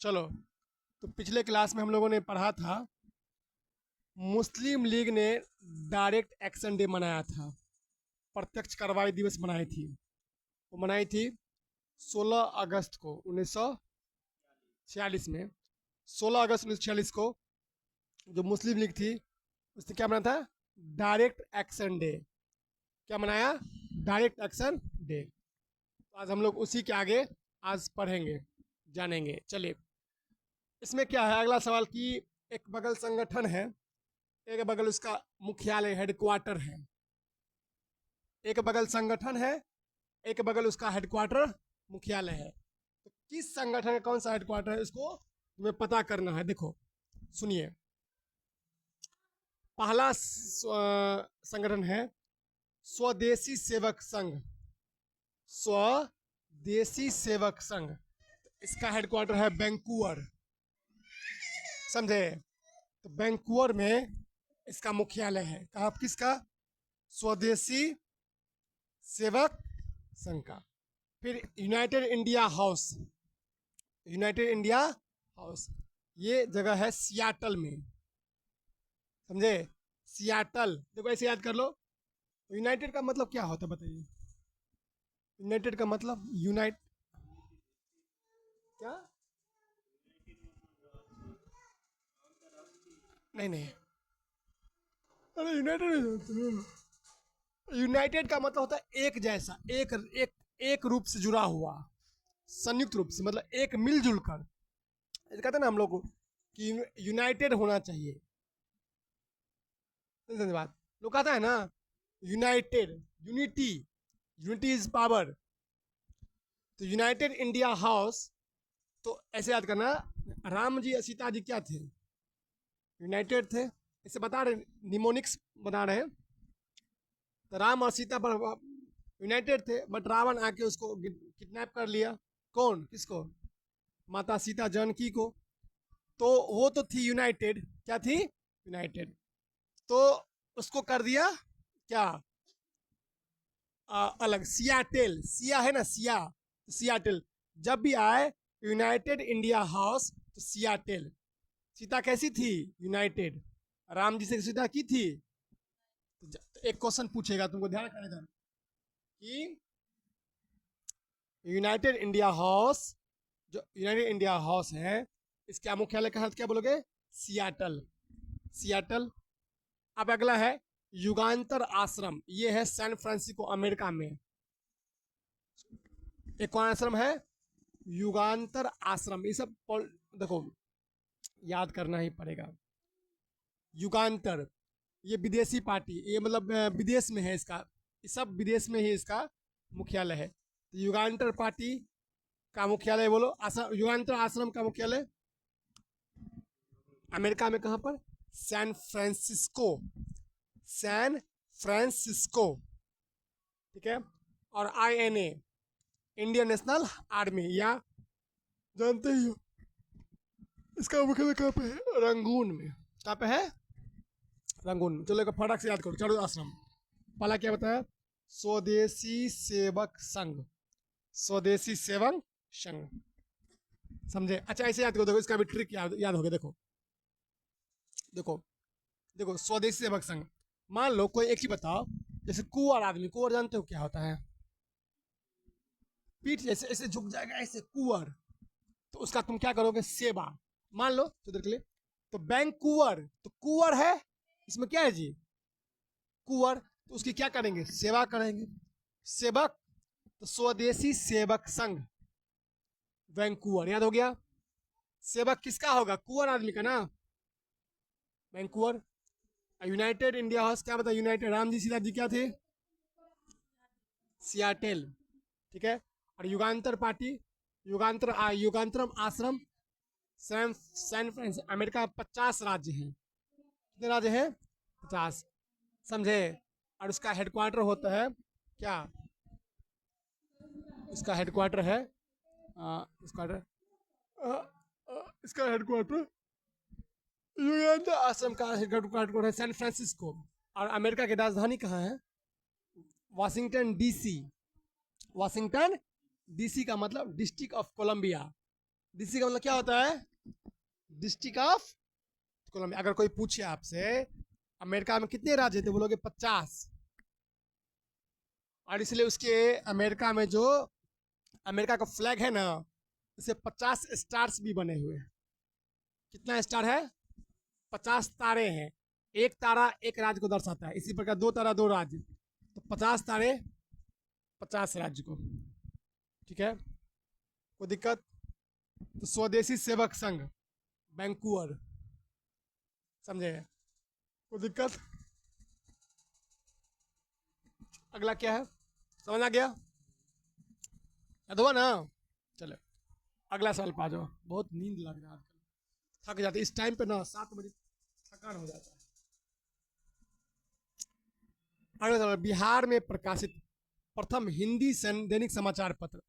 चलो, तो पिछले क्लास में हम लोगों ने पढ़ा था, मुस्लिम लीग ने डायरेक्ट एक्शन डे मनाया था, प्रत्यक्ष कार्रवाई दिवस मनाई थी। वो मनाई थी 16 अगस्त को 1946 में। 16 अगस्त 1946 को जो मुस्लिम लीग थी उसने क्या मनाया था? Direct action day. क्या मनाया? Direct action day. तो आज हम लोग उसी के आगे आज पढ़ेंगे, जानेंगे। चलिए, इसमें क्या है अगला सवाल कि एक बगल संगठन है, एक बगल उसका मुख्यालय हेडक्वार्टर है। एक बगल संगठन है, एक बगल उसका हेडक्वार्टर मुख्यालय है। तो किस संगठन का कौन सा हेडक्वार्टर है इसको तुम्हें पता करना है। देखो सुनिए, पहला संगठन है स्वदेशी सेवक संघ। स्वदेशी सेवक संघ, इसका हेडक्वार्टर है वैंकूवर, समझे? तो वैंकूवर में इसका मुख्यालय है। कहा किसका? स्वदेशी सेवक संघ का। फिर United India house, United India house ये जगह है सियाटल में, समझे? सियाटल, देखो ऐसे याद कर लो। यूनाइटेड का मतलब क्या होता है बताइए? यूनाइटेड का मतलब यूनाइट क्या? नहीं नहीं, अरे यूनाइटेड, यूनाइटेड का मतलब होता है एक जैसा, एक एक एक रूप से जुड़ा हुआ, संयुक्त रूप से, मतलब एक मिलजुल कर। कहते हैं ना हम लोग कि यूनाइटेड होना चाहिए। बात लोग कहता है ना, United, unity, unity is power. तो यूनाइटेड इंडिया हाउस, तो ऐसे याद करना, राम जी और सीता जी क्या थे? यूनाइटेड थे। इसे बता रहे, निमोनिक्स बता रहे हैं। तो राम और सीता पर यूनाइटेड थे, बट रावण आके उसको किडनैप कर लिया। कौन? किसको? माता सीता जानकी को। तो वो तो थी यूनाइटेड। क्या थी? यूनाइटेड। तो उसको कर दिया क्या? अलग। सियाटेल, सिया है ना, सिया, सियाटेल। जब भी आए यूनाइटेड इंडिया हाउस तो सियाटेल। सीता कैसी थी? यूनाइटेड। राम जी से सीता की थी। तो एक क्वेश्चन पूछेगा, तुमको ध्यान रखना इधर कि यूनाइटेड इंडिया हाउस, जो यूनाइटेड इंडिया हाउस है, इसका मुख्यालय कहाँ? क्या बोलोगे? Seattle, Seattle. अब अगला है युगांतर आश्रम, ये है सैन फ्रांसिस्को अमेरिका में। एक कौन आश्रम है? युगांतर आश्रम। ये सब देखो याद करना ही पड़ेगा। युगांतर ये विदेशी पार्टी, ये मतलब विदेश में है इसका, ये सब विदेश में ही इसका मुख्यालय है। तो युगांतर पार्टी का मुख्यालय बोलो, आश्रम, युगांतर आश्रम का मुख्यालय अमेरिका में। कहाँ पर? सैन फ्रांसिस्को, सैन फ्रांसिस्को, ठीक है। और INA, इंडियन नेशनल आर्मी, या जानते ही हो इसका मुख्यालय कहाँ पे है? रंगून में। कहाँ पे है? रंगून में। चलो एक फटाक से याद करो। चलो आश्रम पहला क्या बताया? स्वदेशी सेवक संघ, स्वदेशी सेवक संघ, समझे? अच्छा ऐसे याद करो, देखो इसका भी ट्रिक याद हो गया। देखो देखो देखो, स्वदेशी सेवक संघ। मान लो कोई एक ही बताओ, जैसे कुंवर आदमी, कुंवर जानते हो क्या होता है? पीठ जैसे ऐसे झुक जाएगा, ऐसे कुंवर। तो उसका तुम क्या करोगे? सेवा। मान लो तो देख ले, तो बैंक कुंवर, तो कुंवर है, इसमें क्या है जी? कुंवर। तो उसकी क्या करेंगे? सेवा करेंगे। सेवक, तो स्वदेशी सेवक संघ वैंकूवर, याद हो गया। सेवक किसका होगा? कुंवर आदमी का ना, वैंकूवर। यूनाइटेड इंडिया हाउस क्या बता? यूनाइटेड, राम जी सीता जी क्या थे? सियाटेल, ठीक है। और युगांतर पार्टी, युगांतरम आश्रम सैन सैन फ्रांसिस्को अमेरिका। 50 राज्य हैं। कितने राज्य हैं? 50, समझे? और उसका हेडक्वार्टर होता है क्या? इसका हेडक्वार्टर है इसका हेडक्वार्टर युगांतर आश्रम का हेडक्वार्टर है सैन फ्रांसिस्को। और अमेरिका की राजधानी कहाँ है? Washington DC। वाशिंगटन DC का मतलब डिस्ट्रिक्ट ऑफ कोलंबिया, डीसी का मतलब क्या होता है? District of Columbia. अगर कोई पूछे आपसे अमेरिका में कितने राज्य थे, बोलोगे 50। और इसलिए उसके अमेरिका में जो अमेरिका का फ्लैग है ना, उसे 50 स्टार्स भी बने हुए हैं। कितना स्टार है? 50 तारे हैं। एक तारा एक राज्य को दर्शाता है, इसी प्रकार दो तारा दो राज्य, तो 50 तारे 50 राज्य को। ठीक है, कोई दिक्कत? तो स्वदेशी सेवक संघ वैंकूवर, समझे? कोई दिक्कत? अगला क्या है, समझ आ गया? याद हुआ ना? चलो अगला सवाल पा जाओ। बहुत नींद लग रहा है आजकल, थक जाते इस टाइम पे ना, 7 बजे थकान हो जाता है। अगला सवाल, बिहार में प्रकाशित प्रथम हिंदी दैनिक समाचार पत्र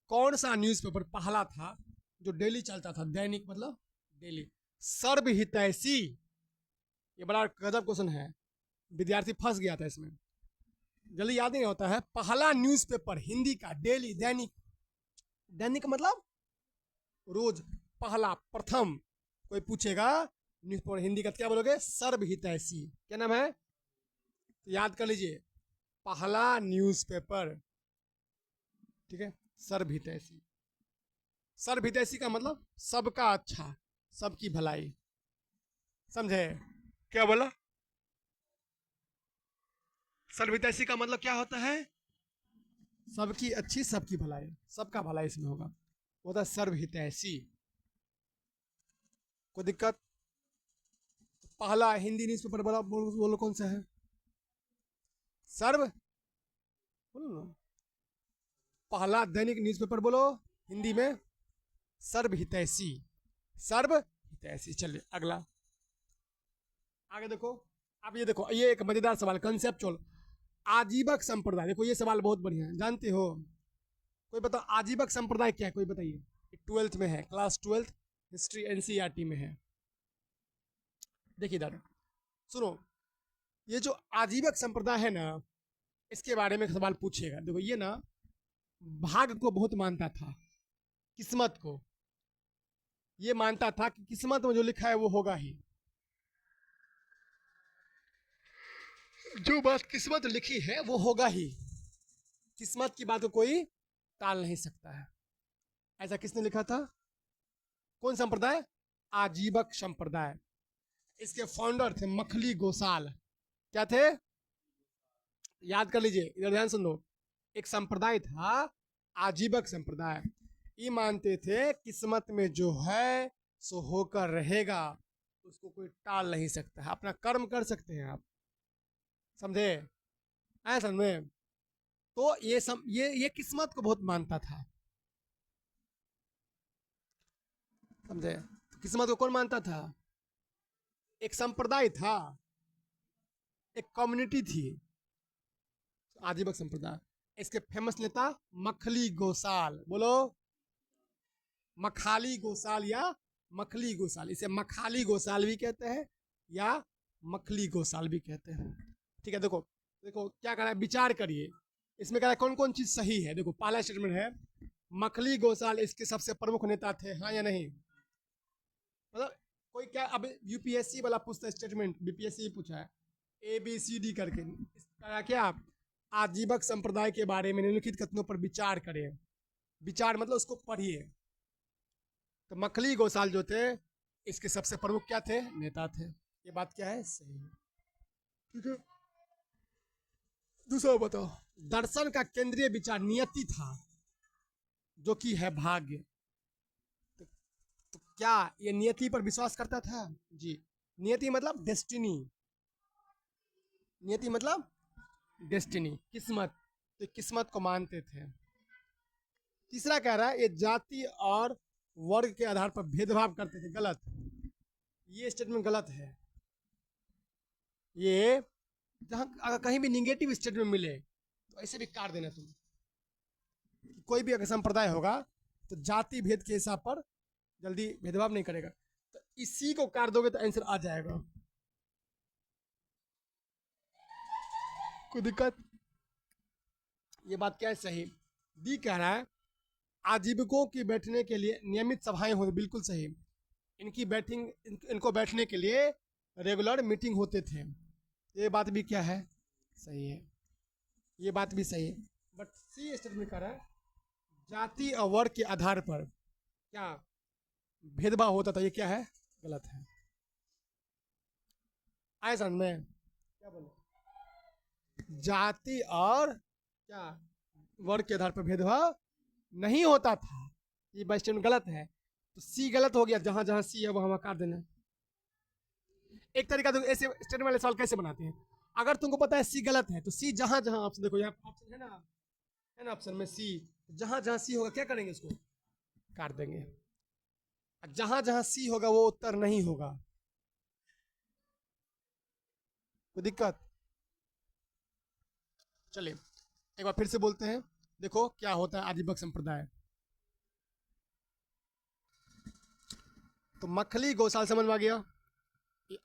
कौन सा न्यूज़पेपर पहला था जो डेली चलता था? दैनिक मतलब डेली। सर्वहितैषी, ये बड़ा गजब क्वेश्चन है, विद्यार्थी फंस गया था इसमें, जल्दी याद नहीं होता है। पहला न्यूज़पेपर हिंदी का डेली, दैनिक, दैनिक मतलब रोज, पहला, प्रथम। कोई पूछेगा न्यूज़पेपर हिंदी का क्या बोलोगे? सर्वहितैषी। क्या नाम है? तो याद कर लीजिए, पहला न्यूज़पेपर, ठीक है, सर्वहितैषी। सर्वहितैषी का मतलब सबका अच्छा, सबकी भलाई, समझे? क्या बोला? सर्वहितैषी का मतलब क्या होता है? सबकी अच्छी, सबकी भलाई, सबका भलाई इसमें होगा, वो होता है सर्वहितैषी। कोई दिक्कत? पहला हिंदी न्यूज़पेपर बोलो, बोलो कौन सा है? सर्व, बोलो ना, पहला दैनिक न्यूज़पेपर बोलो हिंदी में, सर्वहितैषी, सर्वहितैषी। चलिए अगला, आगे देखो। आप ये देखो, ये एक मजेदार सवाल, कंसेप्चुअल। आजीवक संप्रदाय, देखो ये सवाल बहुत बढ़िया है, जानते हो? कोई बताओ आजीवक संप्रदाय क्या है, कोई बताइए। 12th में है, क्लास 12th हिस्ट्री एनसीईआरटी में है। देखिए इधर सुनो, ये जो आजीवक संप्रदाय है ना, इसके बारे में सवाल पूछेगा। देखो ये ना भाग को बहुत मानता था, किस्मत को। ये मानता था कि किस्मत में जो लिखा है वो होगा ही, जो बात किस्मत लिखी है वो होगा ही, किस्मत की बात को कोई टाल नहीं सकता है। ऐसा किसने लिखा था? कौन संप्रदाय? आजीवक संप्रदाय। इसके फाउंडर थे मखली गोसाल। क्या थे? याद कर लीजिए, इधर ध्यान सुन लो। एक संप्रदाय था आजीवक संप्रदाय, ये मानते थे किस्मत में जो है सो होकर रहेगा, उसको कोई टाल नहीं सकता है, अपना कर्म कर सकते हैं आप, समझे? ऐसा समझे? तो ये किस्मत को बहुत मानता था, समझे? किस्मत को कौन मानता था? एक संप्रदाय था, एक कम्युनिटी थी, आजीवक संप्रदाय। इसके फेमस नेता मखली गोसाल, बोलो। मखाली गोसाल या मखली गोसाल, इसे मखाली गोसाल भी कहते हैं या मखली गोसाल भी कहते हैं। ठीक है, देखो देखो क्या कह रहा है, विचार करिए। इसमें कह रहा है कौन कौन चीज सही है। देखो पहला स्टेटमेंट है मखली गोसाल इसके सबसे प्रमुख नेता थे, हाँ या नहीं? मतलब कोई क्या, अब यूपीएससी वाला पूछता है स्टेटमेंट, बीपीएससी पूछा है ए बी सी डी करके, क्या आजीवक संप्रदाय के बारे में निम्नलिखित कथनों पर विचार करें। विचार मतलब उसको पढ़िए। तो मखली गोसाल जो थे इसके सबसे प्रमुख क्या थे? नेता थे। ये बात क्या है? सही है। ठीक है, दूसरा बताओ। दर्शन का केंद्रीय विचार नियति था, जो कि है भाग्य। तो, तो क्या ये नियति पर विश्वास करता था? जी। नियति मतलब डेस्टिनी, नियति मतलब डेस्टिनी, किस्मत, तो किस्मत को मानते थे। तीसरा कह रहा है ये जाति और वर्ग के आधार पर भेदभाव करते थे, गलत। ये स्टेटमेंट गलत है। ये जहां अगर कहीं भी निगेटिव स्टेटमेंट मिले तो ऐसे भी काट देना तुम। कोई भी अगर संप्रदाय होगा तो जाति भेद के हिसाब पर जल्दी भेदभाव नहीं करेगा, तो इसी को काट दोगे तो आंसर आ जाएगा। कोई दिक्कत? ये बात क्या है? सही। डी कह रहा है आजीविकों की बैठने के लिए नियमित सभाएं होती, बिल्कुल सही। इनकी बैटिंग इनको बैठने के लिए रेगुलर मीटिंग होते थे। ये बात भी क्या है, सही है, ये बात भी सही है। बट सी स्टेटमेंट कर रहा है जाति और वर्ग के आधार पर क्या भेदभाव होता था, ये क्या है, गलत है। आए समझ में, क्या बोले, जाति और क्या वर्ग के आधार पर भेदभाव नहीं होता था, ये बात स्टेटमेंट गलत है। तो सी गलत हो गया, जहां जहां सी है वो हम काट देना। एक तरीका तो ऐसे स्टेटमेंट वाले सवाल कैसे बनाते हैं, अगर तुमको पता है सी गलत है तो सी जहां जहां ऑप्शन देखो, यहाँ ऑप्शन है ना ऑप्शन में सी, जहां जहां सी होगा क्या करेंगे, इसको काट देंगे। जहां जहां सी होगा वो उत्तर नहीं होगा। कोई दिक्कत, चलिए एक बार फिर से बोलते हैं, देखो क्या होता है आजीवक संप्रदाय। तो मखली गौशाल समझ में आ गया,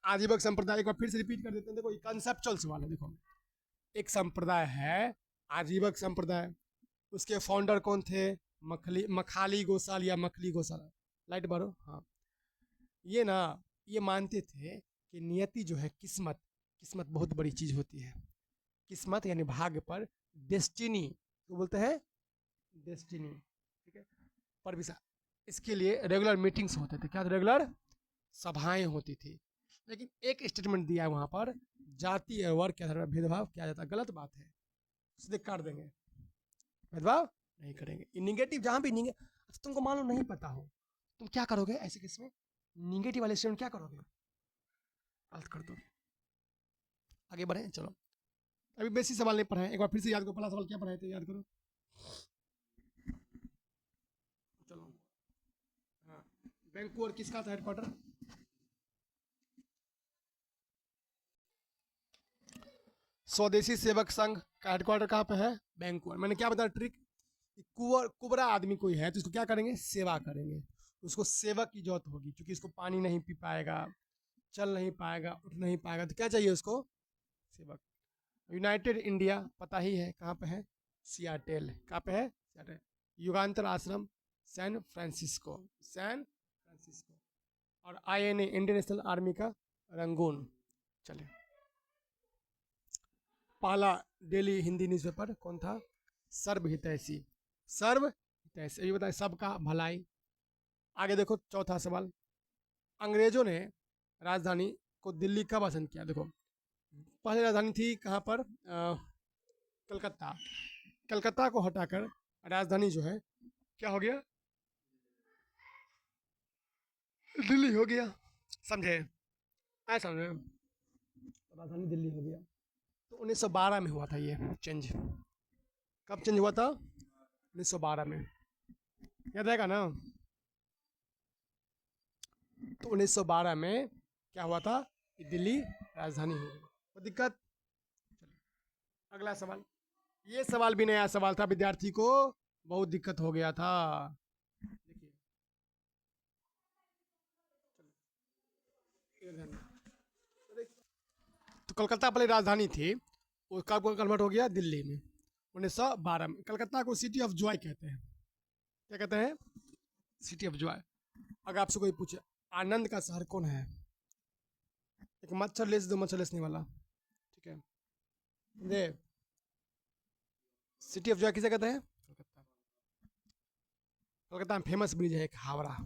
आजीवक संप्रदाय एक बार फिर से रिपीट कर देते हैं। देखो ये कंसेप्चुअल सवाल है। देखो एक संप्रदाय है आजीवक संप्रदाय, उसके फाउंडर कौन थे, मखाली गौशाल या मखली गौशाला। लाइट बारो, हाँ। ये ना, ये मानते थे कि नियति जो है, किस्मत, किस्मत बहुत बड़ी चीज होती है। किस्मत यानी भाग्य पर, डेस्टिनी तो बोलते हैं, डेस्टिनी, ठीक है, पर विसा इसके लिए रेगुलर मीटिंग्स होते थे। क्या, रेगुलर सभाएं होती थी। लेकिन एक स्टेटमेंट दिया है वहां पर, जाति और वर्ग के आधार पर भेदभाव किया जाता है, गलत बात है, सीधे काट देंगे, भेदभाव नहीं करेंगे। निगेटिव जहां भी अच्छा तुमको मान लो नहीं पता हो, तुम क्या करोगे ऐसे केस में, निगेटिव वाले स्टेटमेंट क्या करोगे, गलत कर दो। आगे बढ़े, चलो अभी बेसी सवाल नहीं पढ़ाए, एक बार फिर से याद करो, पहला सवाल क्या पढ़ाए थे, याद करो। चलो हाँ, वैंकूवर किसका था हेडक्वार्टर, स्वदेशी सेवक संघ का हेडक्वार्टर कहाँ पे है, वैंकूवर। मैंने क्या बताया ट्रिक, कुबरा आदमी कोई है तो इसको क्या करेंगे, सेवा करेंगे, उसको सेवक की जरूरत होगी, क्योंकि इसको पानी नहीं पी पाएगा, चल नहीं पाएगा, उठ नहीं पाएगा, तो क्या चाहिए उसको, सेवक। यूनाइटेड इंडिया पता ही है कहाँ पे है, सियाटेल, कहाँ पे है, सियाटेल। युगांतर आश्रम सैन फ्रांसिस्को, सैन फ्रांसिस्को। और INA इंडियन नेशनल आर्मी का रंगून। चलिए, पहला डेली हिंदी न्यूज़पेपर कौन था, सर्व हितैषी, सर्व हितैषी, ये बताए सबका भलाई। आगे देखो चौथा सवाल, अंग्रेजों ने राजधानी को दिल्ली कब आसन किया, देखो पहले राजधानी थी कहाँ पर, कलकत्ता, कलकत्ता को हटाकर राजधानी जो है क्या हो गया, दिल्ली हो गया, समझे, ऐसा समझे, राजधानी दिल्ली हो गया। तो 1912 में हुआ था ये चेंज, कब चेंज हुआ था, 1912 में, याद रहेगा ना। तो 1912 में क्या हुआ था, दिल्ली राजधानी हो गई, कोई दिक्कत। अगला सवाल, ये सवाल भी नया सवाल था, विद्यार्थी को बहुत दिक्कत हो गया था। देखिए तो कलकत्ता पहले राजधानी थी, वो कब कन्वर्ट हो गया दिल्ली में, 1912 में। कलकत्ता को सिटी ऑफ जॉय कहते हैं, क्या कहते हैं, सिटी ऑफ जॉय। अगर आपसे कोई पूछे आनंद का शहर कौन है, एक मच्छर लेस दो, मच्छर लेसने वाला, ठीक है, दे सिटी ऑफ जॉय किसे कहते हैं, कलकत्ता। कलकत्ता में फेमस ब्रिज है एक, हावड़ा,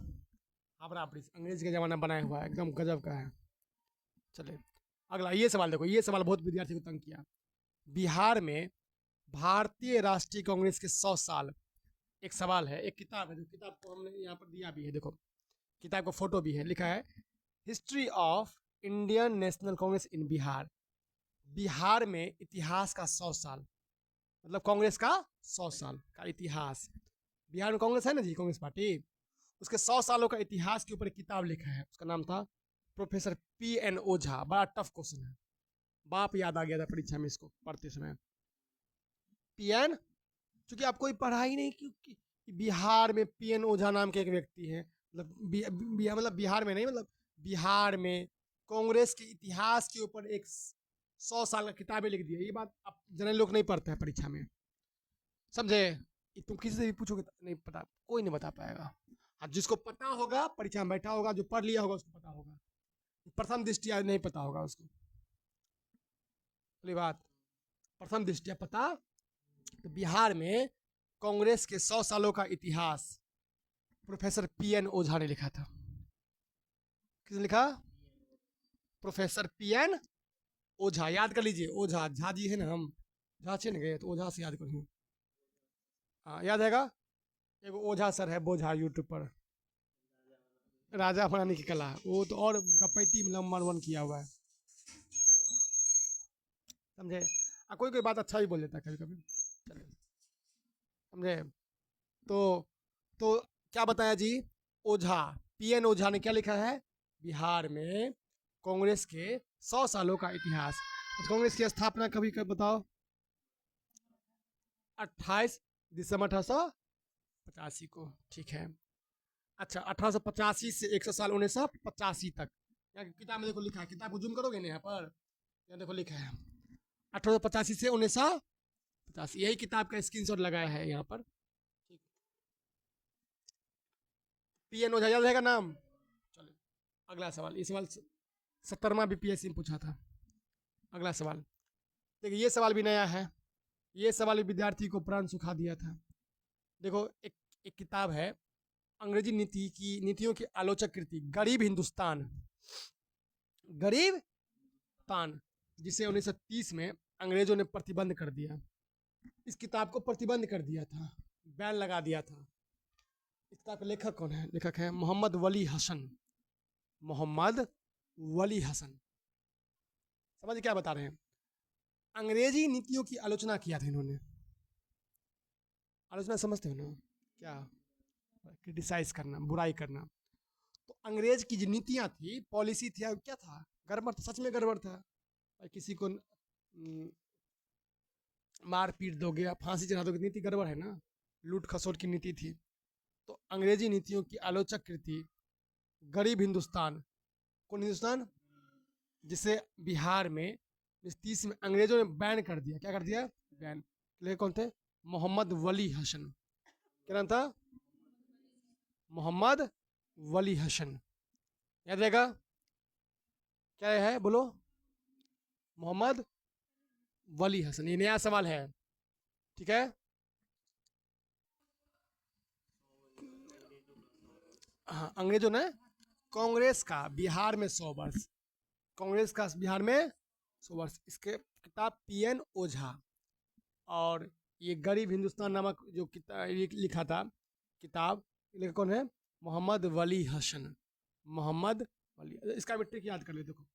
हावड़ा ब्रिज, अंग्रेज के जमाना बनाया हुआ है, एकदम गजब का है। चले अगला, ये सवाल देखो, ये सवाल बहुत विद्यार्थी को तंग किया। बिहार में भारतीय राष्ट्रीय कांग्रेस के 100 साल, एक सवाल है, एक किताब है, जो किताब को हमने यहाँ पर दिया भी है, देखो किताब का फोटो भी है, लिखा है history of Indian National Congress in Bihar. Bihar में इतिहास का 100 साल, मतलब कांग्रेस का 100 साल का इतिहास। बिहार में कांग्रेस है ना जी, कांग्रेस पार्टी, उसके 100 सालों का इतिहास के ऊपर एक किताब लिखा है, उसका नाम था प्रोफेसर PN ओझा। बड़ा टफ क्वेश्चन है, बाप याद आ गया था परीक्षा में इसको पढ़ते समय। PN, क्योंकि आपको पढ़ा ही नहीं कि बिहार में PN ओझा नाम के एक व्यक्ति है, मतलब बिहार में नहीं, मतलब बिहार में कांग्रेस के इतिहास के ऊपर एक 100 साल का किताबें लिख दी है। ये बात आप जनरल लोग नहीं पढ़ते हैं परीक्षा में, समझे। तुम किसी से भी पूछोगे तो नहीं पता, कोई नहीं बता पाएगा। हाँ, जिसको पता होगा, परीक्षा में बैठा होगा, जो पढ़ लिया होगा उसको पता होगा। प्रथम दृष्टिया नहीं पता होगा उसको। पहली बात, प्रथम दृष्टिया पता। तो बिहार में कांग्रेस के 100 सालों का इतिहास प्रोफेसर पीएन ओझा ने लिखा था। किसने लिखा? प्रोफेसर पीएन ओझा। याद कर लीजिए, ओझा, झा जी है ना, हम झा से गए तो ओझा से याद करिए। हाँ, याद आएगा। एक ओझा सर है, बोझा, यूट्यूब पर, राजा बनाने की कला, वो तो और गपैती में नंबर 1 किया हुआ है, समझे। कोई कोई बात अच्छा भी बोल लेता है कभी कभी, चलिए, समझे। तो तो क्या बताया जी? ओझा, पीएन ओझा ने क्या लिखा है? बिहार में कांग्रेस के 100 सालों का इतिहास। तो कांग्रेस की स्थापना कभी कब बताओ? 28 दिसंबर 1885 को, ठीक है। अच्छा, 1885 से 100 साल 1985 तक। यहाँ की किताब में देखो लिखा है, किताब को जूम करोगे ना यहाँ पर, यहाँ देखो लिखा है 1885 से 1985, यही किताब का स्क्रीनशॉट लगाया है यहाँ पर। पीएन ओझा याद रहेगा नाम? चलो अगला सवाल, ये सवाल 70वां बीपीएससी में पूछा था। अगला सवाल देखिए, ये सवाल भी नया है, ये सवाल भी विद्यार्थी को प्राण सुखा दिया था। देखो, एक किताब है, अंग्रेजी नीतियों की आलोचक कृति, गरीब हिंदुस्तान, गरीब तान, जिसे 1930 में अंग्रेजों ने प्रतिबंध कर दिया। इस किताब को प्रतिबंध कर दिया था, बैन लगा दिया था। इस किताब का लेखक कौन है? लेखक है मोहम्मद वली हसन। मोहम्मद वली हसन। समझ क्या बता रहे हैं? अंग्रेजी नीतियों की आलोचना किया था इन्होंने। आलोचना समझते हो ना क्या? क्रिटिसाइज करना, बुराई करना। तो अंग्रेज की जो नीतियां थी, पॉलिसी थी, क्या था? गड़बड़, सच में गड़बड़ था। किसी को मार पीट दोगे या फांसी चढ़ा दोगे, नीति गड़बड़ है ना, लूट खसोट की नीति थी। तो अंग्रेजी नीतियों की आलोचक कृति गरीब हिंदुस्तान। कौन हिंदुस्तान? जिसे बिहार में 30 में अंग्रेजों ने बैन कर दिया। क्या कर दिया? बैन। लेखक कौन थे? मोहम्मद वली हसन। क्या नाम था? मोहम्मद वली हसन। याद रहेगा? क्या है बोलो? मोहम्मद वली हसन। ये नया सवाल है, ठीक है। हाँ, अंग्रेजों ने कांग्रेस का बिहार में 100 वर्ष, कांग्रेस का बिहार में 100 वर्ष। इसके किताब पीएन ओझा। और ये गरीब हिंदुस्तान नामक जो किताब लिखा था, किताब लेखक कौन है? मोहम्मद वली हसन। मोहम्मद वली। इसका भी ट्रिक याद कर ले, देखो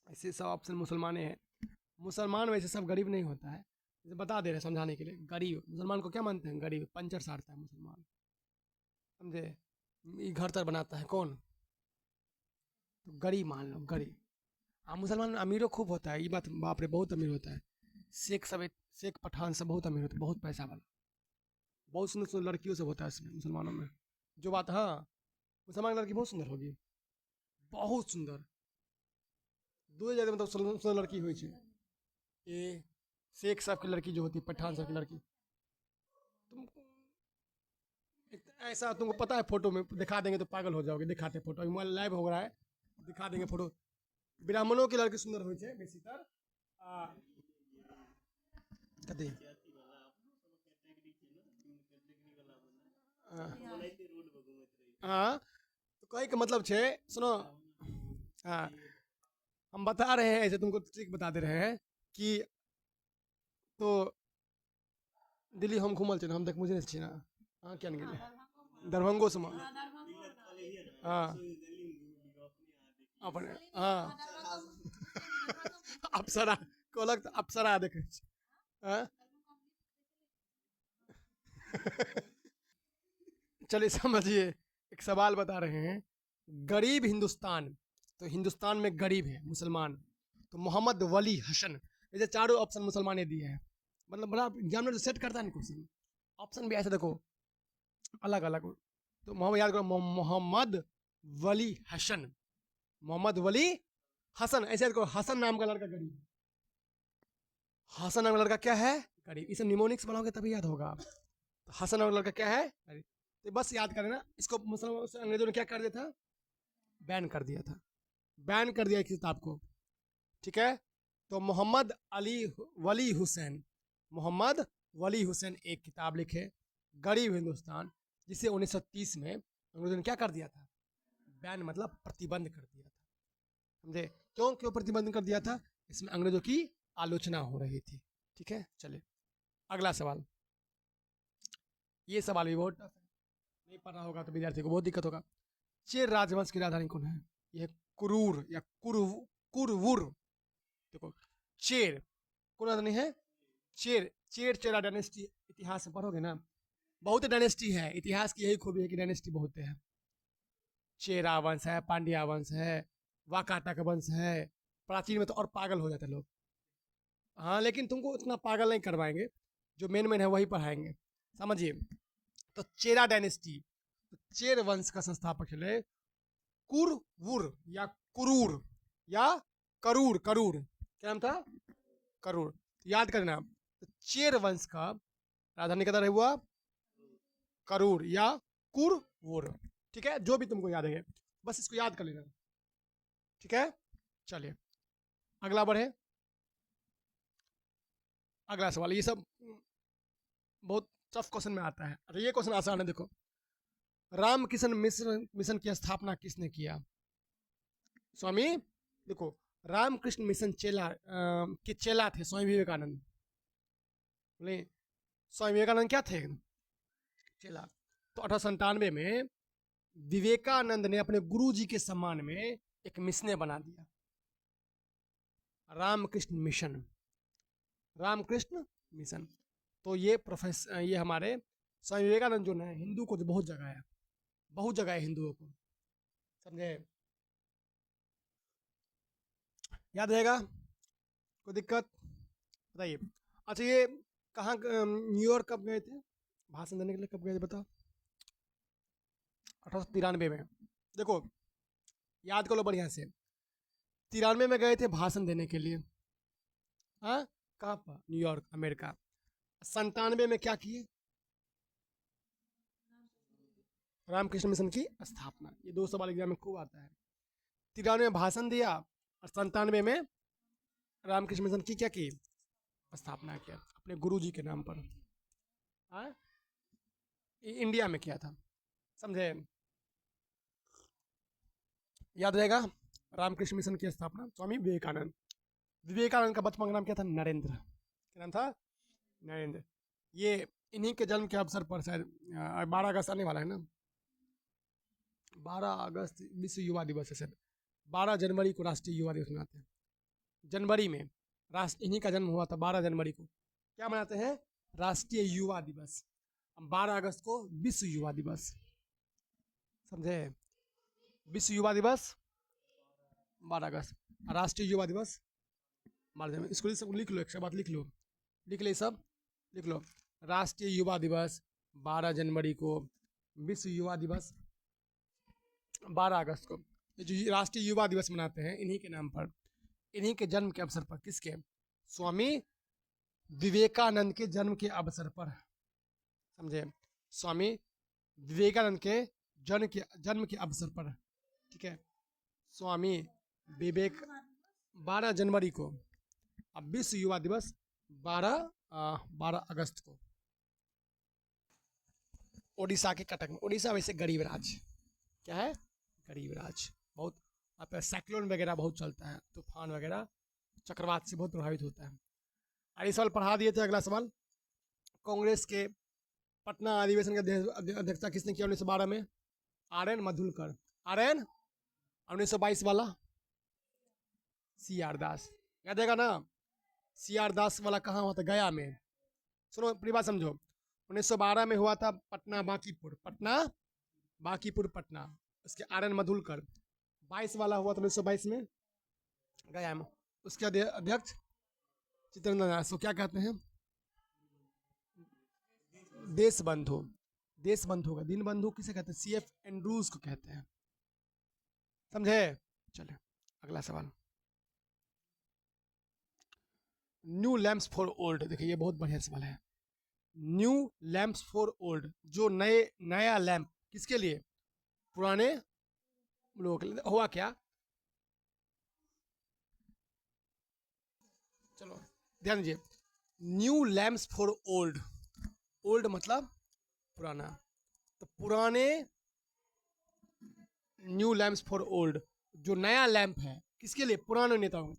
ऐसे सब ऑप्शन मुसलमान हैं। मुसलमान वैसे सब गरीब नहीं होता है, जैसे बता दे रहे हैं समझाने के लिए। गरीब, मुसलमान को क्या मानते हैं? गरीब, पंचर साड़ता है मुसलमान, समझे। घर तर बनाता है कौन? तो गरीब मान लो, गरीब। हाँ, मुसलमान अमीरों खूब होता है, ये बात, बाप रे बहुत अमीर होता है। शेख सब, शेख पठान सब बहुत अमीर होता है, बहुत पैसा वाला, बहुत सुंदर सुंदर लड़कियों सब होता है इसमें मुसलमानों में। जो बात, हाँ, मुसलमान की लड़की बहुत सुंदर होगी, बहुत सुंदर। दो जगह मतलब सुंदर सुंदर लड़की हुई थी। ये शेख साहब की लड़की जो होती है, पठान साहब की लड़की, तुम ऐसा तुमको पता है, फोटो में दिखा देंगे तो पागल हो जाओगे। दिखाते फोटो, मोबाइल लाइव हो रहा है, दिखा देंगे फोटो। ब्राह्मणों की लड़की सुंदर हुई है बेसीतर। कथी? हाँ, तो कहे के मतलब छे, सुनो। हाँ, हम बता रहे हैं, ऐसे तुमको ट्रिक बता दे रहे हैं कि, तो दिल्ली हम घूमल छे ना, हम देख मुझे नहीं छे ना। हाँ, क्या नहीं गेले दरभंगो से हाँ, अपने हाँ अप्सरा कहलक तऽ अप्सरा देखै छी। हाँ? चलिए समझिए, एक सवाल बता रहे हैं। गरीब हिंदुस्तान, तो हिंदुस्तान में गरीब है मुसलमान, तो मोहम्मद वली हसन। ऐसे चारों ऑप्शन मुसलमान ने दिए हैं, मतलब बड़ा एग्जामिनर सेट करता है ना क्वेश्चन, ऑप्शन भी ऐसे देखो अलग अलग। तो मोहम्मद याद करो, मोहम्मद वली हसन, मोहम्मद वली हसन। ऐसे याद करो, हसन नाम का लड़का गरीब, हसन नाम का लड़का क्या है? गरीब। इसे निमोनिक्स बनाओगे तभी याद होगा। हसन और लड़का क्या है, तो बस याद करें ना इसको, मुसलमानों से अंग्रेजों ने क्या कर दिया था, बैन कर दिया था, बैन कर दिया इस किताब को, ठीक है। तो मोहम्मद अली वली हुसैन, मोहम्मद वली हुसैन एक किताब लिखे, गरीब हिंदुस्तान, जिसे 1930 में अंग्रेजों ने क्या कर दिया था, बैन मतलब प्रतिबंध कर दिया था, समझे। क्यों क्यों प्रतिबंध कर दिया था, इसमें अंग्रेजों की आलोचना हो रही थी, ठीक है। चलिए अगला सवाल, ये सवाल भी बहुत टफ है, नहीं पढ़ा होगा तो विद्यार्थी को बहुत दिक्कत होगा। चेर राजवंश की राजधानी कौन है, यह कुरूर या कुरवुर, देखो चेर कौन राजधानी है, चेर, चेरा डायनेस्टी, इतिहास में पढ़ोगे ना, बहुत डायनेस्टी है, इतिहास की यही खूबी है कि डायनेस्टी बहुत है, चेरा वंश है, पांड्या वंश है, वाकाटक वंश है, प्राचीन में तो और पागल हो जाते लोग, हाँ लेकिन तुमको इतना पागल नहीं करवाएंगे, जो मेन मेन है वही पढ़ाएंगे, समझिए। तो चेरा डायनेस्टी, तो चेर वंश का संस्थापक चले कुरवुर या कुरूर या करूर, करूर क्या नाम था, करूर, याद करना। तो चेर वंश का राजधानी कदर हुआ करूर या कुरवुर, ठीक है, जो भी तुमको याद है बस इसको याद कर लेना, ठीक है। चलिए अगला बढ़े, अगला सवाल, ये सब बहुत टफ क्वेश्चन में आता है, अरे ये क्वेश्चन आसान है, देखो रामकृष्ण मिशन मिशन की स्थापना किसने किया, स्वामी, देखो रामकृष्ण मिशन चेला के चेला थे स्वामी विवेकानंद, बोले स्वामी विवेकानंद क्या थे, चेला। तो 1897 में विवेकानंद ने अपने गुरु जी के सम्मान में एक मिशन बना दिया, रामकृष्ण मिशन, रामकृष्ण मिशन। तो ये प्रोफेसर, ये हमारे स्वामी विवेकानंद जो है, हिंदू को तो बहुत जगह है, बहुत जगह है हिंदुओं को, समझे, याद रहेगा, कोई दिक्कत बताइए। अच्छा ये कहाँ, न्यूयॉर्क कब गए थे भाषण देने के लिए, कब गए थे बताओ, 1893 में, देखो याद कर लो बढ़िया से, 93 में गए थे भाषण देने के लिए, हाँ कहाँ पर, न्यूयॉर्क अमेरिका। 97 में क्या किए, रामकृष्ण मिशन की स्थापना, ये दो सवाल एग्जाम में खूब आता है, 93 में भाषण दिया और 97 में रामकृष्ण मिशन की क्या की, स्थापना किया अपने गुरु जी के नाम पर, हाँ इंडिया में किया था, समझे, याद रहेगा, रामकृष्ण मिशन की स्थापना स्वामी विवेकानंद। विवेकानंद का बचपन का नाम क्या था, नरेंद्र, क्या नाम था, नरेंद्र। ये इन्हीं के जन्म के अवसर पर शायद 12 अगस्त आने वाला है ना, 12 अगस्त विश्व युवा दिवस है शायद, 12 जनवरी को राष्ट्रीय युवा दिवस मनाते हैं, जनवरी में राष्ट्र, इन्हीं का जन्म हुआ था 12 जनवरी को, क्या मनाते हैं, राष्ट्रीय युवा दिवस, 12 अगस्त को विश्व युवा दिवस, समझे, विश्व युवा दिवस 12 अगस्त, राष्ट्रीय युवा दिवस 12 जनवरी, इसको सब लिख लो, एक बात लिख लो, लिख ले सब, लिख लो, राष्ट्रीय युवा दिवस 12 जनवरी को, विश्व युवा दिवस 12 अगस्त को। ये जो राष्ट्रीय युवा दिवस मनाते हैं इन्हीं के नाम पर, इन्हीं के जन्म के अवसर पर, किसके, स्वामी विवेकानंद के जन्म के अवसर पर, समझे, स्वामी विवेकानंद के जन्म के अवसर पर, ठीक है, स्वामी विवेक 12 जनवरी को, अब विश्व युवा दिवस 12 अगस्त को, ओडिशा के कटक में, ओडिशा वैसे गरीब राज्य, क्या है, गरीब राज्य, बहुत वहाँ पे साइक्लोन वगैरह बहुत चलता है, तूफान वगैरह चक्रवात से बहुत प्रभावित होता है। अगले सवाल पढ़ा दिए थे, अगला सवाल, कांग्रेस के पटना अधिवेशन की अध्यक्षता किसने किया 1912 में, आर एन मधुलकर, आर एन, 1922 वाला सी आर दास, याद देगा ना, सी आर दास वाला कहाँ हुआ था, गया में, सुनो पूरी बात समझो, 1912 में हुआ था पटना बांकीपुर, पटना बांकीपुर पटना, उसके आर एन मधुलकर, 22 वाला हुआ था 1922 में गया में, उसके अध्यक्ष चित्तरंजन दास, को क्या कहते हैं, देश बंधु, देश बंधु का, दीन बंधु किसे कहते हैं, सी एफ एंड्रूज को कहते हैं, समझे। चले अगला सवाल, न्यू लैम्प्स फॉर ओल्ड, देखिए ये बहुत बढ़िया सवाल है, न्यू लैंप्स फॉर ओल्ड, जो नया लैंप किसके लिए, पुराने लोगों के लिए। हुआ क्या, चलो ध्यान दीजिए, new lamps for old, old मतलब पुराना, तो पुराने न्यू लैंप्स फॉर ओल्ड, जो नया लैंप है किसके लिए, पुराने नेताओं,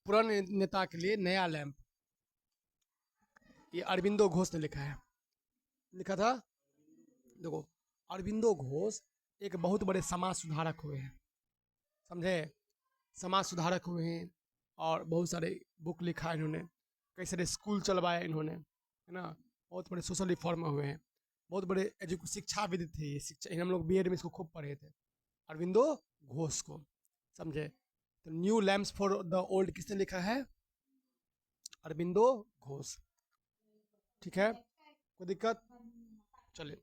पुराने नेता के लिए नया लैंप। ये अरविंदो घोष ने लिखा है, लिखा था। देखो, अरविंदो घोष एक बहुत बड़े समाज सुधारक हुए हैं, समझे, समाज सुधारक हुए हैं, और बहुत सारे बुक लिखा है इन्होंने, कई सारे स्कूल चलवाए इन्होंने, है ना, बहुत बड़े सोशल रिफॉर्मर हुए हैं, बहुत बड़े शिक्षाविद थे ये, शिक्षा, हम लोग बीएड में इसको खूब पढ़े थे, अरविंदो घोष को, समझे। तो new lamps for the old किसने लिखा है, अरविंदो घोष, ठीक है, कोई दिक्कत। चलिए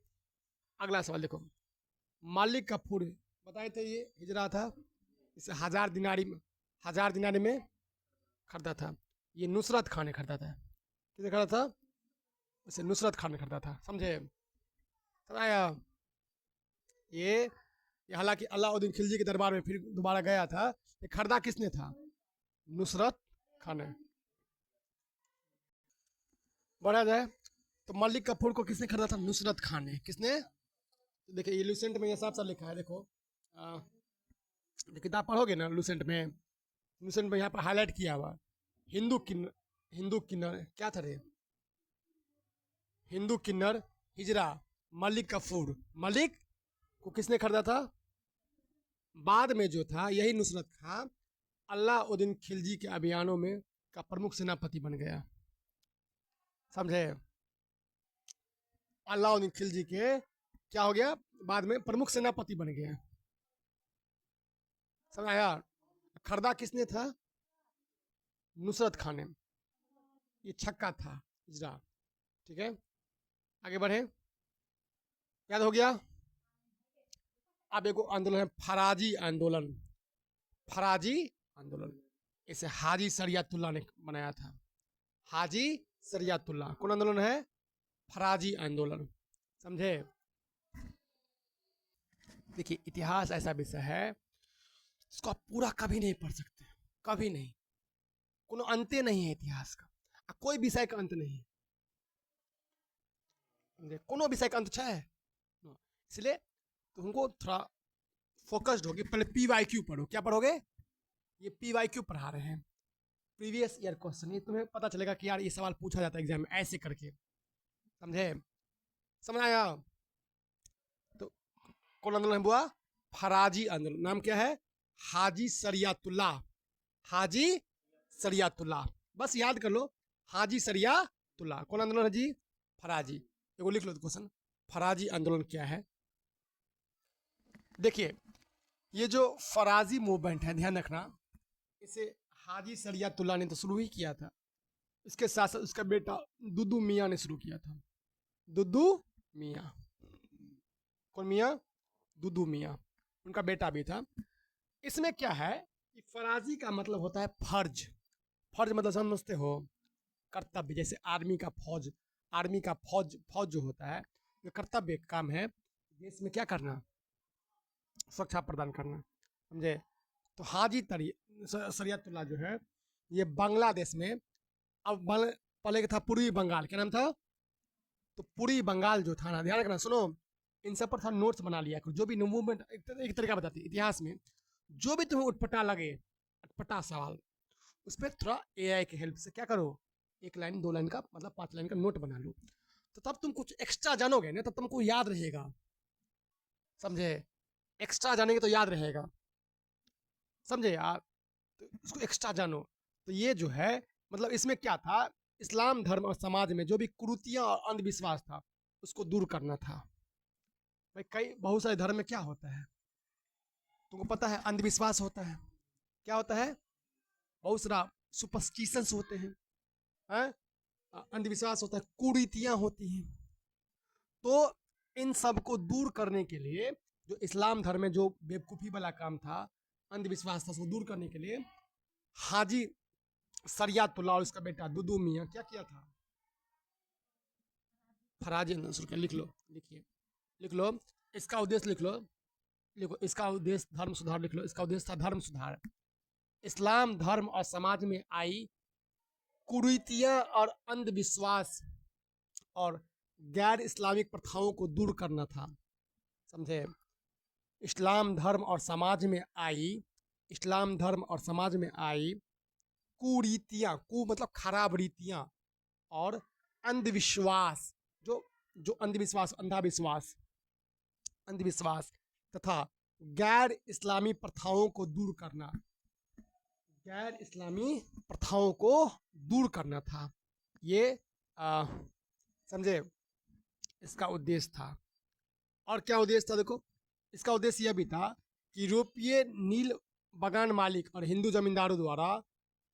अगला सवाल देखो, मालिक कफूर बताए थे, ये हिजरा था, इसे 1000 दिनारी में खरीदा था, ये नुसरत खान ने खरीदा था, किसने खरीदा था, इसे नुसरत खान ने खरीदा था, समझे, समझाया। ये हालांकि अलाउद्दीन खिलजी के दरबार में फिर दोबारा गया था, ये खरीदा किसने था, नुसरत खान ने। बढ़ा जाए तो मलिक कफूर को किसने खरीदा था, नुसरत खान ने, किसने, तो देखिए ये लूसेंट में ये साफ साफ लिखा है, देखो किताब पढ़ोगे ना लूसेंट में, लूसेंट में यहाँ पर हाईलाइट किया हुआ, हिंदू किन्नर क्या था रे, हिंदू किन्नर हिजरा, मलिक कफूर, मलिक को किसने खरीदा था, बाद में जो था यही नुसरत खां अलाउद्दीन खिलजी के अभियानों में का प्रमुख सेनापति बन गया, समझे, अलाउद्दीन खिलजी के क्या हो गया, बाद में प्रमुख सेनापति बन गया, समझाया। खरीदा किसने था, नुसरत खान ने, ये छक्का था हिजरा, ठीक है, आगे बढ़े, याद हो गया। अब एक आंदोलन है फराजी आंदोलन, फराजी आंदोलन, इसे हाजी शरियतुल्लाह ने बनाया था, हाजी शरियतुल्लाह, कौन आंदोलन है, फराजी आंदोलन, समझे। देखिए इतिहास ऐसा विषय है, इसको आप पूरा कभी नहीं पढ़ सकते, कभी नहीं, कोनो अंत नहीं है इतिहास का, कोई विषय का अंत नहीं है, कोनो विषय का अंत है, इसलिए तुमको थोड़ा फोकस्ड होगी, पहले PYQ पढ़ो, क्या पढ़ोगे, ये PYQ पढ़ा रहे हैं, प्रीवियस ईयर क्वेश्चन, ये तुम्हें पता चलेगा कि यार ये सवाल पूछा जाता है एग्जाम में ऐसे करके, समझे, समझ आया। तो कौन आंदोलन हुआ, फराजी आंदोलन, नाम क्या है, हाजी शरियतुल्लाह, हाजी शरियतुल्लाह, बस याद कर लो, हाजी शरियतुल्लाह, कौन आंदोलन है जी, फराजी, एगो लिख लो क्वेश्चन, फराजी आंदोलन क्या है। देखिए ये जो फराजी मूवमेंट है, ध्यान रखना, इसे हाजी शरियतुल्लाह ने तो शुरू ही किया था, इसके साथ साथ उसका बेटा दुद्दू मियाँ ने शुरू किया था, दुद्दू मियाँ, कौन मियाँ, दुद्दू मियाँ, उनका बेटा भी था। इसमें क्या है कि फराजी का मतलब होता है फर्ज, फर्ज मतलब समझते हो, कर्तव्य, जैसे आर्मी का फौज, आर्मी का फौज जो होता है, जो कर्तव्य काम है देश में क्या करना, सुरक्षा प्रदान करना, समझे। तो हाजी शरियतुल्लाह जो है ये बांग्लादेश में, अब पहले था पूर्वी बंगाल, क्या नाम था, तो पूर्वी बंगाल जो था ना, ध्यान रखना, सुनो, इन सब पर था नोट्स बना लिया करो, जो भी मूवमेंट एक तरीका बताती है इतिहास में, जो भी तुम्हें उठपटा लगे, अटपटा सवाल, उस पर थोड़ा AI की हेल्प से क्या करो, एक लाइन 2 लाइन का मतलब 5 लाइन का नोट बना लो, तो तब तुम कुछ एक्स्ट्रा जानोगे ना, तब तुमको याद रहेगा, समझे, एक्स्ट्रा जानेंगे तो याद रहेगा, समझे यार, तो उसको एक्स्ट्रा जानो। तो ये जो है मतलब इसमें क्या था, इस्लाम धर्म और समाज में जो भी कुरीतियां और अंधविश्वास था उसको दूर करना था। भाई कई बहुत सारे धर्म में क्या होता है तुमको पता है, अंधविश्वास होता है, क्या होता है, बहुत सारा सुपरस्टिशंस होते हैं, अंधविश्वास होता है, कुरीतियां होती हैं, तो इन सब को दूर करने के लिए जो इस्लाम धर्म में जो बेवकूफ़ी वाला काम था, अंधविश्वास था, उसको दूर करने के लिए हाजी शरियतुल्लाह और उसका बेटा दुद्दू मियाँ क्या किया था, फराजी आंदोलन शुरू किया। लिख लो, लिखिए, लिख लो, इसका उद्देश्य लिख लो, लिखो, इसका उद्देश्य धर्म सुधार लिख लो। इसका उद्देश्य था धर्म सुधार। इस्लाम धर्म और समाज में आई कुरीतियां और अंधविश्वास और गैर इस्लामिक प्रथाओं को दूर करना था। समझे? इस्लाम धर्म और समाज में आई, इस्लाम धर्म और समाज में आई कुरीतियां, कु मतलब खराब रीतियां, और अंधविश्वास, जो जो अंधविश्वास, अंधाविश्वास, अंधविश्वास तथा गैर इस्लामी प्रथाओं को दूर करना, गैर इस्लामी प्रथाओं को दूर करना था। ये समझे, इसका उद्देश्य था। और क्या उद्देश्य था? देखो, इसका उद्देश्य यह भी था कि यूरोपीय नील बागान मालिक और हिंदू जमींदारों द्वारा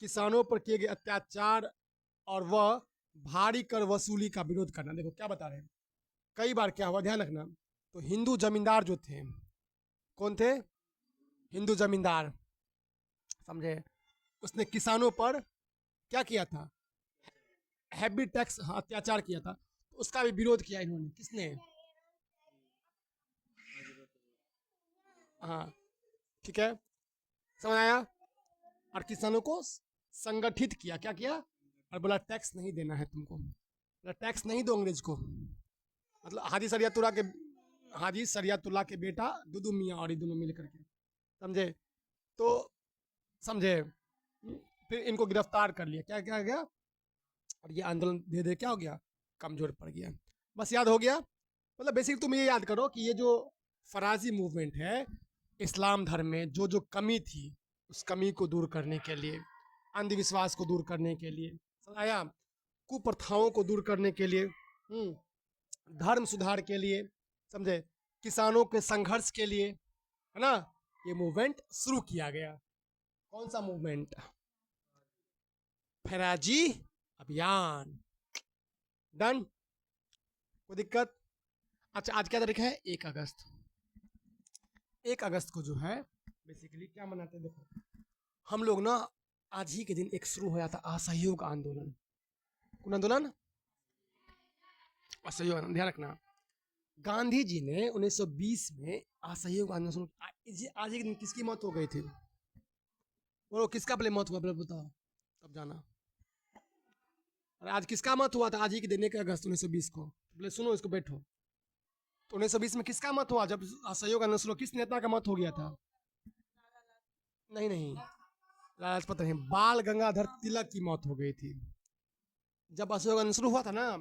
किसानों पर किए गए अत्याचार और वह भारी कर वसूली का विरोध करना। देखो क्या बता रहे हैं, कई बार क्या हुआ, ध्यान रखना। तो हिंदू जमींदार जो थे, कौन थे? हिंदू जमींदार, समझे, उसने किसानों पर क्या किया था? हैवी टैक्स, अत्याचार किया था। तो उसका भी विरोध किया इन्होंने। किसने? हाँ, ठीक है, समझ आया। और किसानों को संगठित किया, क्या किया? और बोला टैक्स नहीं देना है तुमको, बोला टैक्स नहीं दो अंग्रेज को। मतलब हाजी शरियतुल्लाह के बेटा दुदू मियाँ और ये दोनों मिल करके, समझे। तो समझे, फिर इनको गिरफ्तार कर लिया। क्या क्या गया? और ये आंदोलन धीरे धीरे क्या हो गया? कमजोर पड़ गया। बस याद हो गया। मतलब बेसिक तुम ये याद करो कि ये जो फराजी मूवमेंट है, इस्लाम धर्म में जो जो कमी थी, उस कमी को दूर करने के लिए, अंधविश्वास को दूर करने के लिए, आया कुप्रथाओं को दूर करने के लिए, धर्म सुधार के लिए, समझे, किसानों के संघर्ष के लिए, है ना, ये मूवमेंट शुरू किया गया। कौन सा मूवमेंट? फराजी अभियान। डन? कोई दिक्कत? अच्छा, आज क्या तारीख है? 1 अगस्त। 1 अगस्त को जो है बेसिकली क्या मनाते हैं? देखो, हम लोग ना आज ही के दिन एक शुरू हो जाता असहयोग आंदोलन। कौन आंदोलन? असहयोग आंदोलन। ध्यान रखना, गांधी जी ने 1920 में असहयोग आंदोलन शुरू। आज ही के दिन किसकी मौत हो गई थी? बोलो, किसका पहले मौत हुआ? पहले बताओ, तब जाना। और आज किसका मत हुआ था? आज ही के दिन 1 अगस्त 1920 को। बोले सुनो, इसको बैठो। तो 1920 में किसका मत हुआ जब असहयोग आंदोलन शुरू? किस नेता का मत हो गया था? नहीं नहीं, लाला लाजपत नहीं, बाल गंगाधर तिलक की मौत हो गई थी जब असहयोग आंदोलन शुरू हुआ था ना।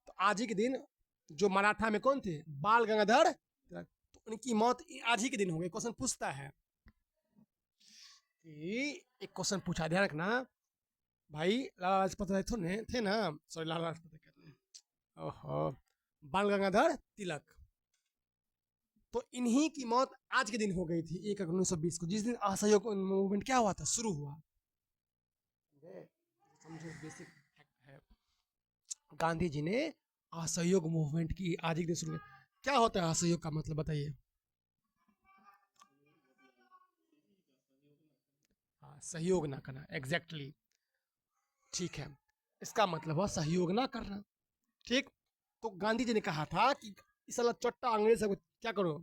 तो आज ही के दिन जो मराठा में कौन थे? बाल गंगाधर तिलक। तो उनकी मौत आज ही के दिन हो गई। क्वेश्चन पूछता है कि एक क्वेश्चन पूछा, ध्यान रखना भाई, लाला लाजपत राय थे ना, सॉरी, लाला लाजपत कहते हैं, ओहो, बाल गंगाधर तिलक। तो इन्हीं की मौत आज के दिन हो गई थी 1 अगस्त 1920 को, जिस दिन असहयोग मूवमेंट क्या हुआ था? शुरू हुआ। समझो, बेसिक है। गांधी जी ने असहयोग मूवमेंट की आज ही दिन शुरू। क्या होता है असहयोग का मतलब? बताइए। हाँ, सहयोग ना करना, एग्जैक्टली, ठीक है, इसका मतलब हुआ सहयोग ना करना। ठीक। तो गांधी जी ने कहा था कि इस साला चट्टा अंग्रेज को क्या करो?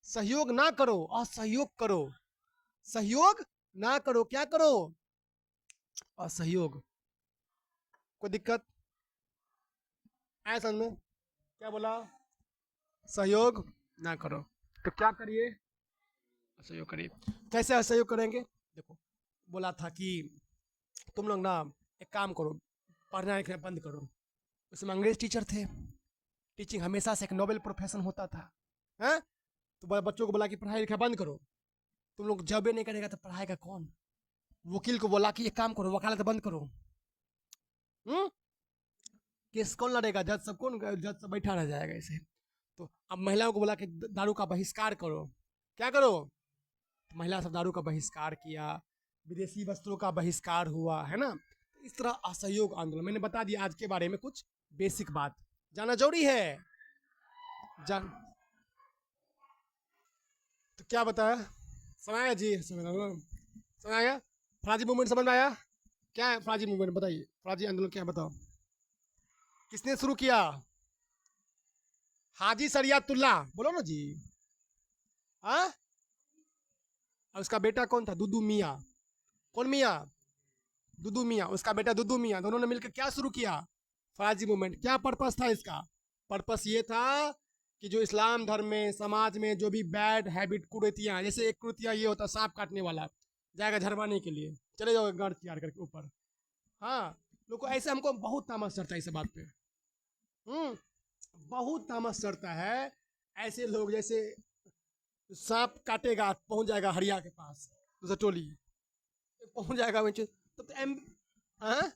सहयोग ना करो, असहयोग करो। सहयोग ना करो, क्या करो? असहयोग। कोई दिक्कत? आया समझ में? क्या बोला? सहयोग ना करो, तो क्या करिए? असहयोग करिए। कैसे असहयोग करेंगे? देखो, बोला था कि तुम लोग ना एक काम करो, पढ़ना लिखना बंद करो। उसमें अंग्रेज टीचर थे, टीचिंग हमेशा से एक नोबेल प्रोफेशन होता था, है? तो बच्चों को बोला कि पढ़ाई लिखाई बंद करो। तुम लोग जब नहीं करेगा तो पढ़ाएगा कौन? वकील को बोला कि एक काम करो, वकालत बंद करो। केस कौन लड़ेगा? जज सब कौन? जज सब बैठा रह जाएगा ऐसे। तो अब महिलाओं को बोला कि दारू का बहिष्कार करो। क्या करो? तो महिला सब दारू का बहिष्कार किया, विदेशी वस्त्रों का बहिष्कार हुआ, है ना। इस तरह असहयोग आंदोलन, मैंने बता दिया आज के बारे में कुछ बेसिक बात, जाना जरूरी है। जान तो क्या बताया? समझाया जी? समझाया? फराजी मूवमेंट समझ में आया? क्या है फराजी मूवमेंट? बताइए, फराजी आंदोलन क्या है, बताओ। किसने शुरू किया? हाजी सरियातुल्ला, बोलो ना जी। हाँ, और उसका बेटा कौन था? दुदू मियाँ। कौन मियाँ? दुदू मियाँ। उसका बेटा दुदू मियाँ, दोनों ने मिलकर क्या शुरू किया? फराजी मूवमेंट। क्या पर्पस था इसका? पर्पस ये था कि जो इस्लाम धर्म में, समाज में जो भी बैड हैबिट, कुरीतियाँ, जैसे एक कुरीतियाँ ये होता सांप काटने वाला, जाएगा झरवाने के लिए, चले जाओगे गाड़ तैयार करके ऊपर। हाँ, लोग को ऐसे, हमको बहुत तामस चढ़ता है इस बात पे। बहुत तामस चढ़ता है। ऐसे लोग जैसे सांप काटेगा पहुंच जाएगा हरिया के पास, दूसरा टोली पहुंच जाएगा तब तो एम, हाँ?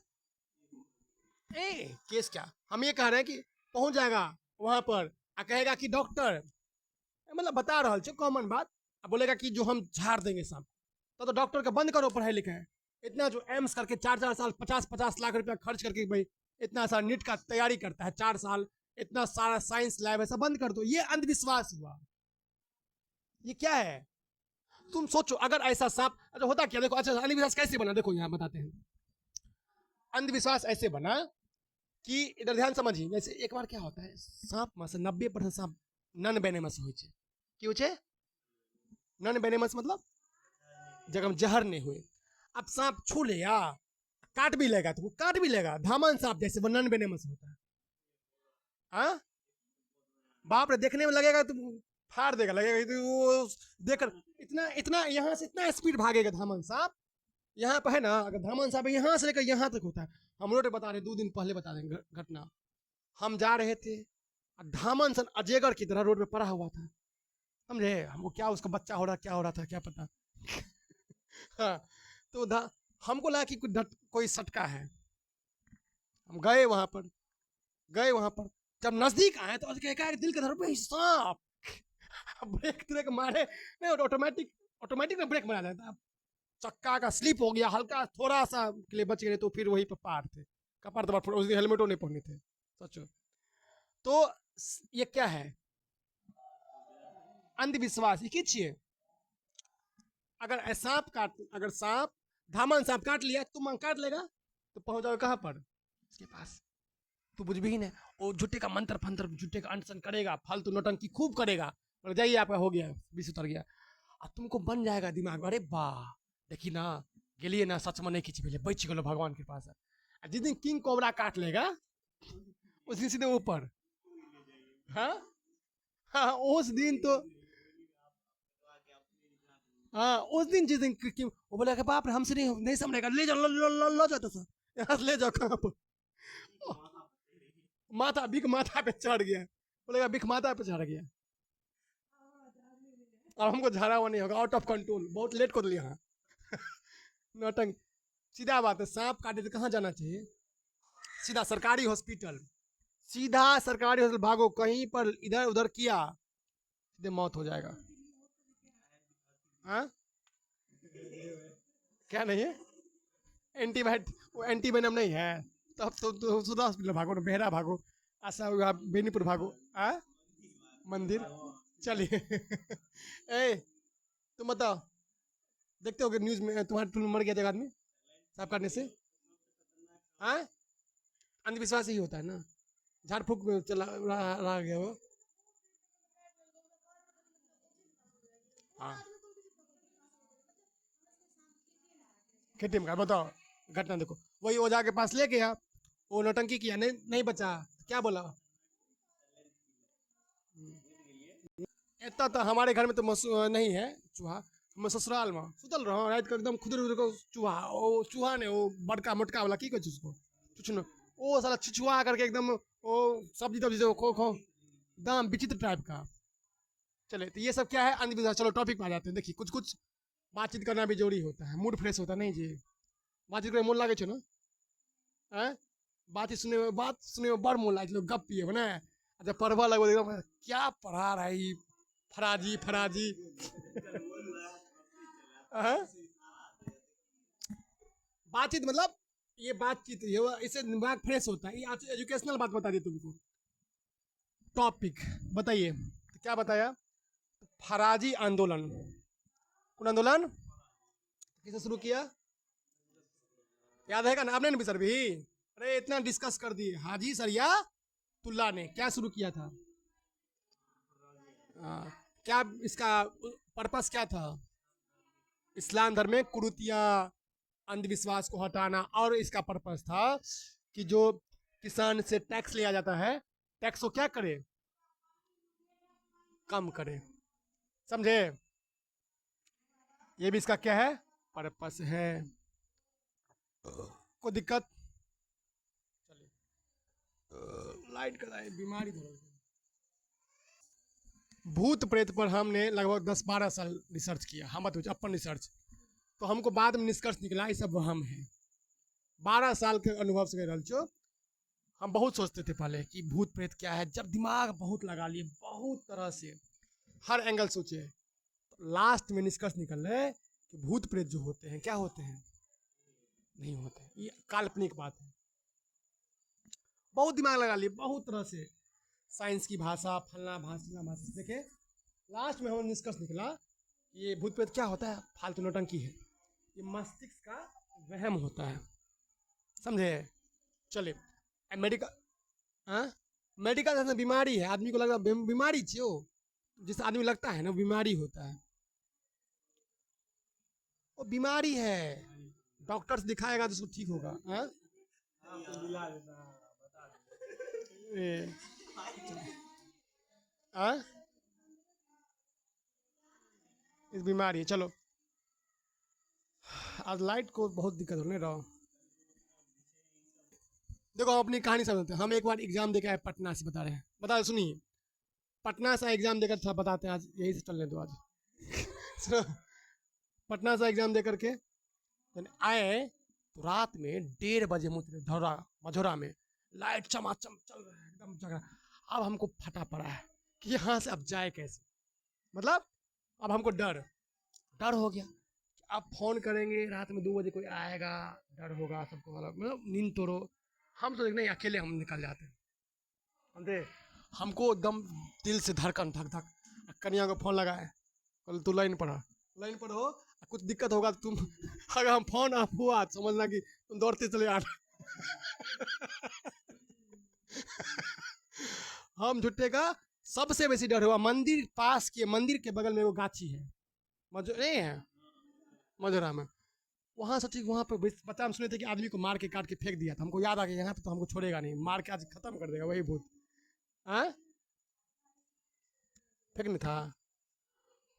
केस क्या, हम ये कह रहे हैं कि पहुंच जाएगा वहां पर, कहेगा कि डॉक्टर, मतलब बता रहा है कॉमन बात, अब बोलेगा कि जो हम झाड़ देंगे सब, तो डॉक्टर का बंद करो पढ़ाई लिखाई। इतना जो एम्स करके 4-4 साल 50-50 लाख रुपया खर्च करके भाई इतना सारा नीट का तैयारी करता है 4 साल, इतना सारा साइंस लैब ऐसा बंद कर दो, ये अंधविश्वास हुआ। ये क्या है? तुम सोचो अगर ऐसा सांप, अच्छा होता क्या, देखो, अच्छा अंधविश्वास कैसे बना, देखो यहाँ बताते हैं। अंधविश्वास ऐसे बना कि इधर ध्यान समझिए, जैसे एक बार क्या होता है, सांप में से 90% सांप नन वेनेमस हो कि हो छे? नन वेनेमस मतलब जगह जहर नहीं हुए। अब सांप छू ले या काट भी लेगा तो वो काट भी लेगा, धामन सांप जैसे वो नन वेनेमस होता है। हाँ, बाप रे, देखने में लगेगा तो फाड़ देगा, लगेगा तो वो देखकर इतना इतना यहाँ से इतना स्पीड भागेगा धामन सांप। यहाँ पर है ना, अगर धामन सांप यहाँ से लेकर यहाँ तक होता है। हम लोग बता रहे 2 दिन पहले बता देंगे घटना। हम जा रहे थे, धामन सन अजेगर की तरह रोड पे पड़ा हुआ था, समझे? हमको क्या उसका बच्चा हो रहा, क्या हो रहा था क्या पता। हाँ, तो हमको लगा कि कोई सटका है। हम गए वहां पर, जब नजदीक आए तो दिल के धड़कन में सांप। ब्रेक ब्रेक मारे नहीं, ऑटोमेटिक ऑटोमेटिक में ब्रेक मारा जाता है। चक्का का स्लिप हो गया हल्का, थोड़ा सा के लिए बच गए, तो फिर वही पर पार थे, कपार दबा, उस दिन हेलमेटों नहीं पहने थे, सोचो। तो ये क्या है? अंधविश्वास। ये छिए, अगर सांप धामन सांप काट लिया, तुम काट लेगा तो पहुंच जाओगे कहां पर? उसके पास। तू बुझ भी नहीं, वो झुट्टे का मंत्र फंत्र, झुट्टे का अनशन करेगा, फालतू नौटंकी खूब करेगा, और जाइए आपका हो गया, बीस उतर गया। अब तुमको बन जाएगा दिमाग, अरे वाह, देखी ना, गेलिए ना, सच में नहीं खींची पहले, बच गलो भगवान के पास। जिस दिन किंग कोबरा काट लेगा उस दिन सीधे ऊपर। हाँ, हाँ, उस दिन तो, हाँ, उस दिन जिस दिन वो बोला कि बाप रे, हमसे नहीं समझेगा, ले जाओ, लो जाओ, तो यहाँ ले जाओ कहाँ पर। माथा बिक माथा पे चढ़ गया, बोलेगा बिक माथा पे चढ़ गया। अब हमको झाड़ा हुआ नहीं होगा, आउट ऑफ कंट्रोल, बहुत लेट कर लिया। नौटंक, सीधा बात है, सांप काटे तो कहाँ जाना चाहिए? सीधा सरकारी हॉस्पिटल, सीधा सरकारी हॉस्पिटल भागो, कहीं पर इधर उधर किया सीधे मौत हो जाएगा। हाँ, क्या नहीं है? एंटीबायोटिक, वो एंटीवेनम नहीं है, तब तो सुधा हॉस्पिटल भागो ना, बेहरा भागो, आशा विभाग बेनीपुर भागो, मंदिर, चलिए। ए, तुम बताओ, देखते हो न्यूज में तुम्हारे टूल मर गया था आदमी सांप काटने से? हाँ, अंधविश्वास ही होता है ना, झाड़ फूक में चला रहा गया वो। हाँ, खेती में बताओ घटना, देखो वही ओझा के पास ले गया, वो नौटंकी किया, नहीं बचा, क्या बोला? इतना तो हमारे घर में तो नहीं है चूहा, मैं ससुराल में सुतल रहो रात को एकदम खुदर उधर को चूहा, ओ चूहा ने वो बड़का मोटका वाला की कहै उसको चुचनो, ओ साला छिछुआ करके एकदम ओ सब्जी तब्जी जो खो खो, एकदम विचित्र टाइप का। चले, तो ये सब क्या है? अंधविश्वास। चलो टॉपिक पे आ जाते हैं। देखिए, कुछ कुछ बातचीत करना भी जरूरी होता है, मूड फ्रेश होता है, नहीं जी? बातचीत करे मन लागे छो ना, हैं? बात सुने में बड़ मन लागे, लोग गप पिए ना, अच्छा पढ़वा लगो एकदम, क्या पढ़ा रहा है ये फराजी फराजी। हाँ? बातचीत मतलब ये बातचीत, ये इससे दिमाग फ्रेश होता है, ये एजुकेशनल बात बता दी तुमको। टॉपिक बताइए, तो क्या बताया? फराजी आंदोलन। कौन आंदोलन? किसे शुरू किया? याद है ना आपने भी सर भी? अरे इतना डिस्कस कर दिए। हाजी सरिया तुल्ला ने क्या शुरू किया था? क्या इसका पर्पस क्या था? इस्लाम धर्म में कुरीतियाँ, अंधविश्वास को हटाना, और इसका पर्पस था कि जो किसान से टैक्स लिया जाता है, टैक्स को क्या करे? कम करे। समझे? ये भी इसका क्या है? पर्पस है। कोई दिक्कत? चलिए लाइट का बीमारी धरो। भूत प्रेत पर हमने लगभग 10-12 साल रिसर्च किया, हम अपन रिसर्च। तो हमको बाद में निष्कर्ष निकला ये सब वहम है। 12 साल के अनुभव से कह रहा छो। हम बहुत सोचते थे पहले कि भूत प्रेत क्या है, जब दिमाग बहुत लगा लिए, बहुत तरह से हर एंगल सोचे, तो लास्ट में निष्कर्ष निकल रहे कि भूत प्रेत जो होते हैं क्या होते हैं? नहीं होते, ये काल्पनिक बात है। बहुत दिमाग लगा लिए, बहुत तरह से साइंस की भाषा, फलना भाषा भाषा देखे, लास्ट में हमें निष्कर्ष निकला ये भूत प्रेत क्या होता है? फालतू नौटंकी है, ये मस्तिष्क का वहम होता है। समझे? चले मेडिकल, हाँ मेडिकल बीमारी है, आदमी को लग रहा बीमारी छो, जिस आदमी लगता है ना बीमारी होता है, वो बीमारी है। डॉक्टर से दिखाएगा तो उसको ठीक होगा। हाँ इस बीमारी है। चलो आज लाइट को बहुत दिक्कत होने रहा। देखो हम अपनी कहानी समझते हैं। हम एक बार एग्जाम देकर आए पटना से, बता रहे हैं, बता सुनिए। पटना से एग्जाम देकर था, बताते हैं आज यही से चलने दो आज। सुनो, पटना से एग्जाम दे करके आए तो रात में 1:30 बजे मुझे धौरा मझौरा में लाइट चमाचम चल रहा है, एकदम जगह। अब हमको फटा पड़ा है कि यहाँ से अब जाए कैसे, मतलब अब हमको डर डर हो गया। अब फोन करेंगे रात में 2 बजे कोई आएगा, डर होगा सबको, मतलब नींद तोड़ो। हम तो नहीं, अकेले हम निकल जाते हैं। समझे? हमको एकदम दिल से धड़कन धक धक। कन्या को फोन लगाए, बोले तू लाइन पढ़ा, लाइन पढ़ो, कुछ दिक्कत होगा तो तुम अगर हम फोन ऑफ हुआ तो समझना कि तुम दौड़ते चले आना। हम झुट्टे का सबसे बेसी डर हुआ मंदिर पास के, मंदिर के बगल में वो गाछी है, नहीं है मजोरा में, वहाँ से ठीक वहाँ पे पता हम सुने थे कि आदमी को मार के काट के फेंक दिया था। हमको याद आ गया यहाँ पे तो हमको छोड़ेगा नहीं, मार के आज खत्म कर देगा वही भूत। हाँ फेंकने था।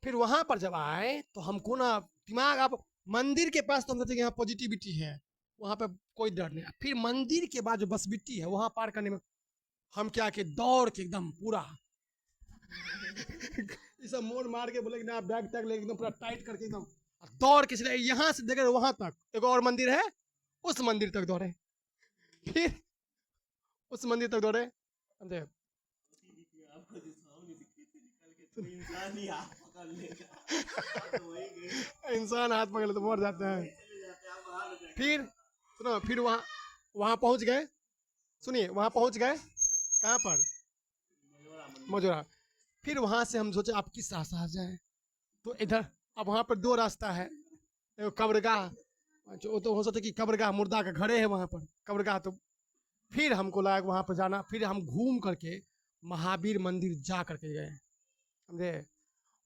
फिर वहां पर जब आए तो हमको ना दिमाग, अब मंदिर के पास तो हम सोचे कि यहाँ पॉजिटिविटी है, वहां पे कोई डर नहीं। फिर मंदिर के बाद जो बसबिट्टी है वहां पार करने में हम क्या के दौड़ के एकदम पूरा ये सब मोड़ मार के बोले कि ना बैग टैग लेके एकदम पूरा टाइट करके एकदम दौड़ के चले यहाँ से देखे वहां तक। एक और मंदिर है, उस मंदिर तक दौड़े, फिर उस मंदिर तक दौड़े। इंसान हाथ पकड़ ले तो मर जाते हैं। फिर सुनो, फिर वहाँ वहाँ पहुँच गए, सुनिए वहाँ पहुँच गए कहाँ पर? मजोरा। फिर वहाँ से हम सोचे आप किस रास्ता जाए, तो इधर अब वहाँ पर 2 रास्ता है, कब्रगाह, जो तो हो सकता है कि कब्रगाह मुर्दा का घरे है वहाँ पर कब्रगाह। तो फिर हमको लगा वहाँ पर जाना, फिर हम घूम करके महावीर मंदिर जा करके गए। समझे?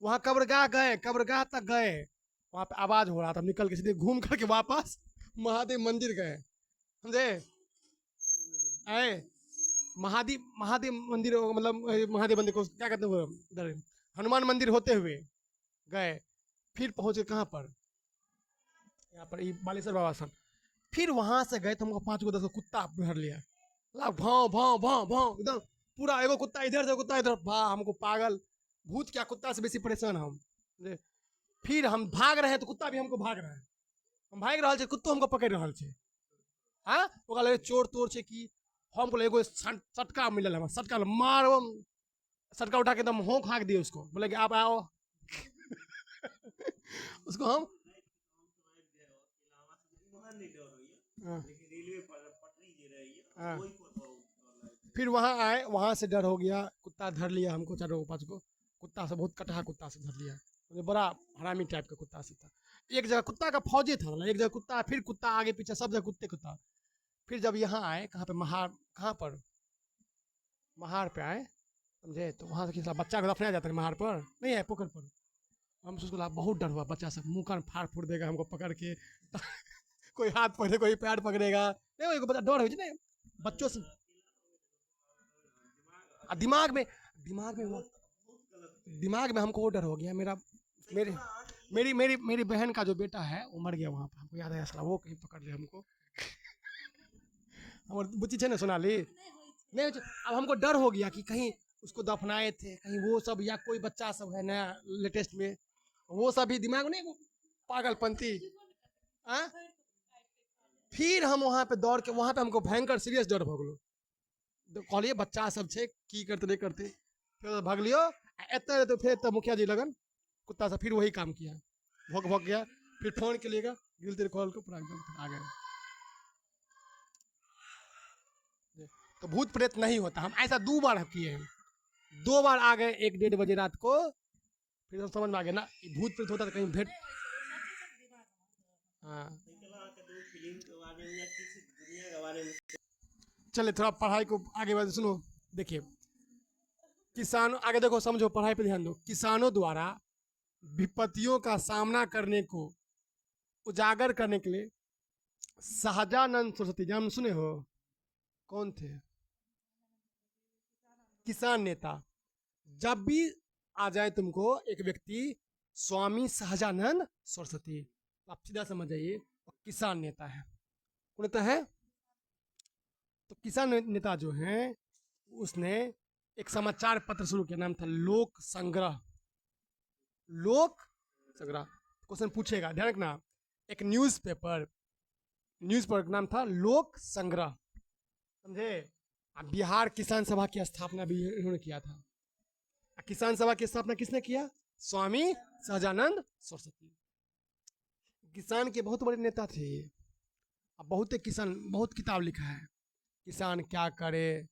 वहाँ कब्रगाह गए, कब्रगाह तक गए, वहाँ पे आवाज हो रहा था, निकल के सीधे घूम करके वापस महादेव मंदिर गए। समझे? आए महादेव महादेव मंदिर, मतलब महादेव मंदिर को क्या कहते हैं इधर, हनुमान मंदिर होते हुए गए। फिर पहुंचे कहाँ पर? यहाँ पर बालेश्वर बाबा स्थान। फिर वहां से गए तो हमको 5-10 कुत्ता भर लिया, भाव भाव भाव भाव एकदम पूरा। एगो कुत्ता इधर से, कुत्ता इधर, वाह हमको पागल, भूत क्या कुत्ता से बेसी परेशान हम। फिर हम भाग रहे हैं तो कुत्ता भी हमको भाग रहा है, हम भाग रहा है, कुत्तो हमको पकड़ रहा है। हाँ वो कहले चोर तोर छे कि हमको एगो सटका मिलल, हम सटका मार, सटका उठा के एकदम होंक हाँक दिए उसको, बोले कि आप आओ। उसको हम हाँ। फिर वहाँ आए, वहाँ से डर हो गया, कुत्ता धर लिया हमको 4-5 को, कुत्ता से बहुत कटहा कुत्ता से धर लिया, मुझे बड़ा हरामी टाइप का कुत्ता से था। एक जगह कुत्ता का फौजे था, एक जगह कुत्ता, फिर कुत्ता आगे पीछे सब जगह कुत्ते कुत्ता। फिर जब यहाँ आए, कहाँ पे, महार, कहाँ पर, महार पे आए, समझे, तो वहाँ से किसी बच्चा को दफनाया जाता है महार पर, नहीं है, पोखर पर। हम उसको लगा, बहुत डर हुआ, बच्चा सब मुंह कान फाड़ फूड़ देगा हमको पकड़ के कोई हाथ पकड़े, कोई पैर पकड़ेगा, नहीं वो बच्चा डर हो ना बच्चों से। दिमाग में, दिमाग में वो, दिमाग में हमको वो डर हो गया। मेरे मेरी मेरी मेरी बहन का जो बेटा है वो मर गया वहाँ पर, हमको याद है साला, वो कहीं पकड़ लिया हमको। हमारे बुच्ची है ना सोनाली, नहीं अब हमको डर हो गया कि कहीं उसको दफनाए थे, कहीं वो सब, या कोई बच्चा सब है नया लेटेस्ट में, वो सब भी दिमाग नहीं, वो पागलपंती। हाँ, फिर हम वहाँ पे दौड़ के, वहाँ पे हमको भयंकर सीरियस डर हो गलो। कहलिए बच्चा सब छे की करते नहीं करते, फिर भाग लियो। एत तो फिर मुखिया जी लगन कुत्ता सा फिर वही काम किया, भोग भोग गया, फिर फोन के लिएगा, गिल तेरे कॉल को पूरा एकदम आ गए। तो भूत प्रेत नहीं होता, हम ऐसा 2 बार किए हैं, 2 बार आ गए 1-1:30 बजे रात को, फिर हम समझ में आ गया ना भूत प्रेत होता तो कहीं भेंट। हाँ, चले थोड़ा पढ़ाई को आगे बढ़, सुनो, देखिए, किसानों, आगे देखो, समझो, पढ़ाई पे ध्यान दो। किसानों द्वारा विपत्तियों का सामना करने को उजागर करने के लिए सहजानंद सरस्वती, नाम सुने हो, कौन थे, किसान नेता। जब भी आ जाए तुमको एक व्यक्ति स्वामी सहजानंद सरस्वती, आप सीधा समझ जाइए किसान नेता है, कौन नेता है। तो किसान नेता जो है, उसने एक समाचार पत्र शुरू किया, नाम था लोक संग्रह। लोक संग्रह, क्वेश्चन पूछेगा, ध्यान रखना, एक न्यूज़पेपर का नाम था लोक संग्रह, समझे। बिहार किसान सभा की स्थापना भी इन्होंने किया था। किसान सभा की स्थापना किसने किया, स्वामी सहजानंद सरस्वती। किसान के बहुत बड़े नेता थे ये। अब बहुत किसान, बहुत किताब लिखा है, किसान क्या करे,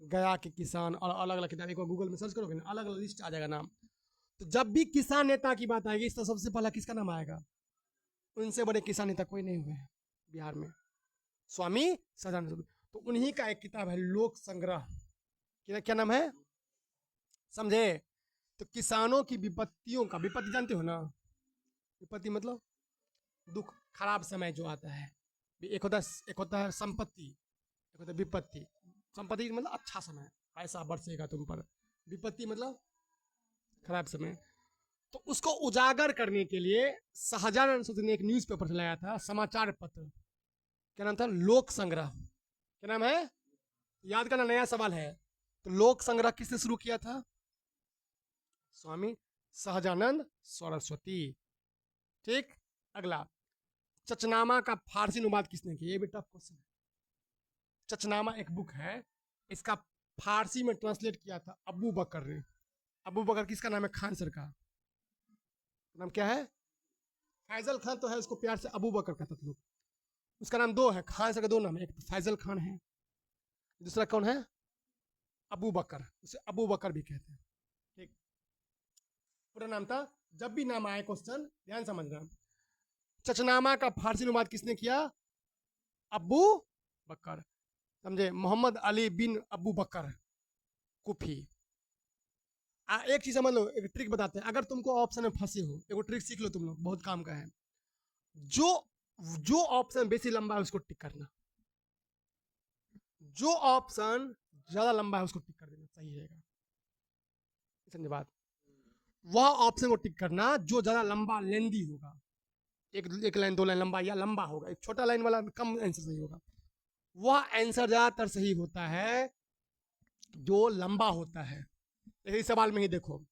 गया के किसान, और अलग अलग किताब, एक बार गूगल में सर्च करोगे ना, अलग अलग लिस्ट आ जाएगा नाम। तो जब भी किसान नेता की बात आएगी तो सबसे पहला किसका नाम आएगा, उनसे बड़े किसान नेता कोई नहीं हुए हैं बिहार में, स्वामी सहजानंद। तो उन्हीं का एक किताब है लोक संग्रह, क्या नाम है, समझे। तो किसानों की विपत्तियों का, विपत्ति जानते हो ना, विपत्ति मतलब दुख, खराब समय जो आता है। एक होता है संपत्ति, एक होता है विपत्ति। संपत्ति मतलब अच्छा समय, पैसा बरसेगा तुम पर, विपत्ति मतलब खराब समय। तो उसको उजागर करने के लिए सहजानंद सरस्वती ने एक न्यूज़पेपर चलाया था, समाचार पत्र, क्या नाम था, लोक संग्रह। क्या नाम है, याद करना, नया सवाल है। तो लोक संग्रह किसने शुरू किया था, स्वामी सहजानंद सरस्वती। ठीक, अगला, चचनामा का फारसी अनुवाद किसने किया, ये भी टफ क्वेश्चन है। चचनामा एक बुक है, इसका फारसी में ट्रांसलेट किया था अबू बकर ने। अबू बकर किसका नाम है, खान सर का नाम क्या है, फैजल खान तो है, उसको प्यार से अबू बकर कहते थे लोग। उसका नाम 2 है, खान सर का 2 नाम है, एक तो फैजल खान है, दूसरा कौन है, अबू बकर, उसे अबू बकर भी कहते हैं। ठीक, पूरा नाम था। जब भी नाम आए क्वेश्चन ध्यान समझना। चचनामा का फारसी अनुवाद किसने किया, अबू बकर, समझे, मोहम्मद अली बिन अबू बकर कुफी। एक चीज समझ लो, एक ट्रिक बताते हैं, अगर तुमको ऑप्शन में फंसे हो, एक ट्रिक सीख लो तुम लोग, बहुत काम का है। जो जो ऑप्शन बेसी लंबा है उसको टिक करना, जो ऑप्शन ज्यादा लंबा है उसको टिक कर देना, सही रहेगा, समझे बात। वह ऑप्शन को टिक करना जो ज्यादा लंबा, लेंदी होगा, एक लाइन 2 लाइन लंबा या लंबा होगा, एक छोटा लाइन वाला कम आंसर सही होगा। वह आंसर ज्यादातर सही होता है जो लंबा होता है। इसी सवाल में ही देखो,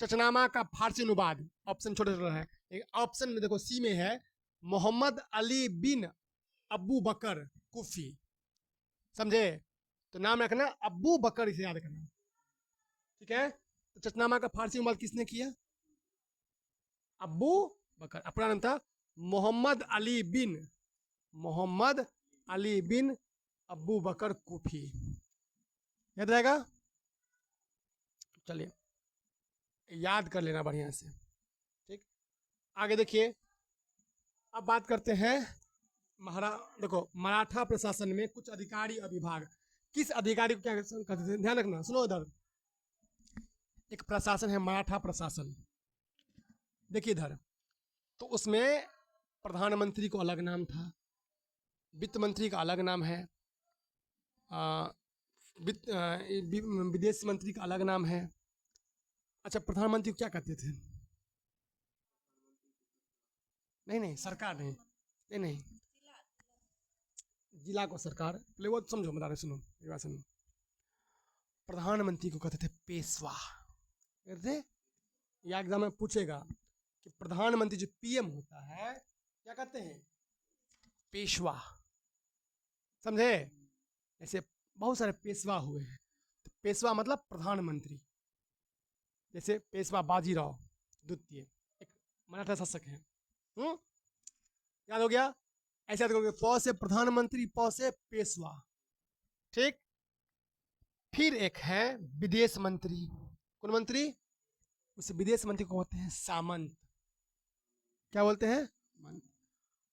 चचनामा का फारसी अनुवाद, ऑप्शन छोटा छोटा है, ऑप्शन में देखो सी में है मोहम्मद अली बिन अबू बकर कुफी, समझे। तो नाम रखना अबू बकर, इसे याद करना, ठीक है। तो चचनामा का फारसी अनुवाद किसने किया, अबू बकर। अपना नाम था मोहम्मद अली बिन अबू बकर कुफी, याद रहेगा। चलिए याद कर लेना बढ़िया से, ठीक। आगे देखिए, अब बात करते हैं देखो, मराठा प्रशासन में कुछ अधिकारी और विभाग, किस अधिकारी को क्या कहते थे, ध्यान रखना, सुनो इधर। एक प्रशासन है मराठा प्रशासन, देखिए इधर, तो उसमें प्रधानमंत्री को अलग नाम था, वित्त मंत्री का अलग नाम है, विदेश मंत्री का अलग नाम है। अच्छा, प्रधानमंत्री को क्या कहते थे? नहीं नहीं, सरकार नहीं, नहीं नहीं, जिला को सरकार, पहले वो समझो, बता रहे, सुनो मेरी बात सुनो। प्रधानमंत्री को कहते थे पेशवा, कहते थे, या एग्जाम में पूछेगा कि प्रधानमंत्री जो पीएम होता है क्या कहते हैं? पेशवा, समझे? ऐसे बहुत सारे पेशवा हुए हैं, तो पेशवा मतलब प्रधानमंत्री। जैसे पेशवा बाजीराव द्वितीय, एक मराठा शासक है। याद हो गया? ऐसे याद करोगे, प से प्रधानमंत्री, प से पेशवा, ठीक। फिर एक है विदेश मंत्री, कौन मंत्री? उस विदेश मंत्री को बोलते हैं सामंत, क्या बोलते हैं?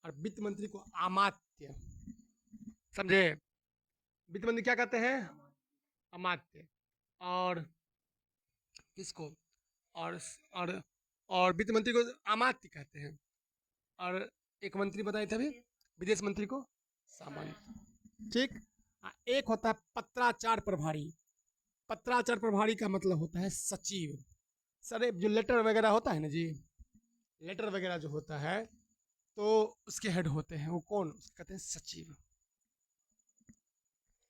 और वित्त मंत्री को अमात्य, समझे? वित्त मंत्री क्या कहते हैं? अमात्य। और किसको? और और वित्त मंत्री को अमात्य कहते हैं। और एक मंत्री बताए थे अभी, विदेश मंत्री को सामंत, ठीक। एक होता है पत्राचार प्रभारी। पत्राचार प्रभारी का मतलब होता है सचिव। सर, जो लेटर वगैरह होता है ना जी, लेटर वगैरह जो होता है तो उसके हेड होते हैं, वो कौन? उसके कहते हैं सचिव।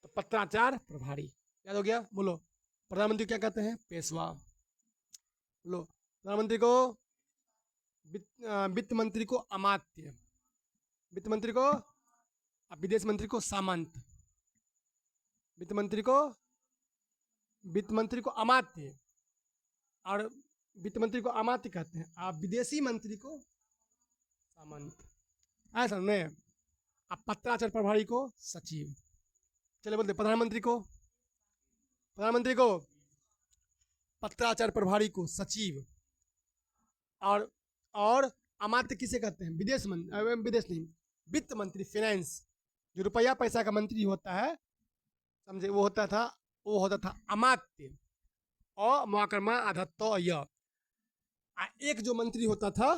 तो पत्राचार प्रभारी, याद हो गया? बोलो, प्रधानमंत्री क्या कहते हैं? पेशवा। बोलो, प्रधानमंत्री को, वित्त मंत्री को अमात्य, वित्त मंत्री को, विदेश मंत्री को सामंत, वित्त मंत्री को अमात्य, और वित्त मंत्री को अमात्य कहते हैं, आप विदेशी मंत्री को सामंत, ऐसा नहीं। अब पत्राचार प्रभारी को सचिव। चले बोलते प्रधानमंत्री को पत्राचार प्रभारी को सचिव, और अमात्य किसे कहते हैं? विदेश नहीं, वित्त मंत्री, फाइनेंस, जो रुपया पैसा का मंत्री होता है, समझे, वो होता था अमात्य। और मुआकरमा आधत्तो य। एक जो मंत्री होता था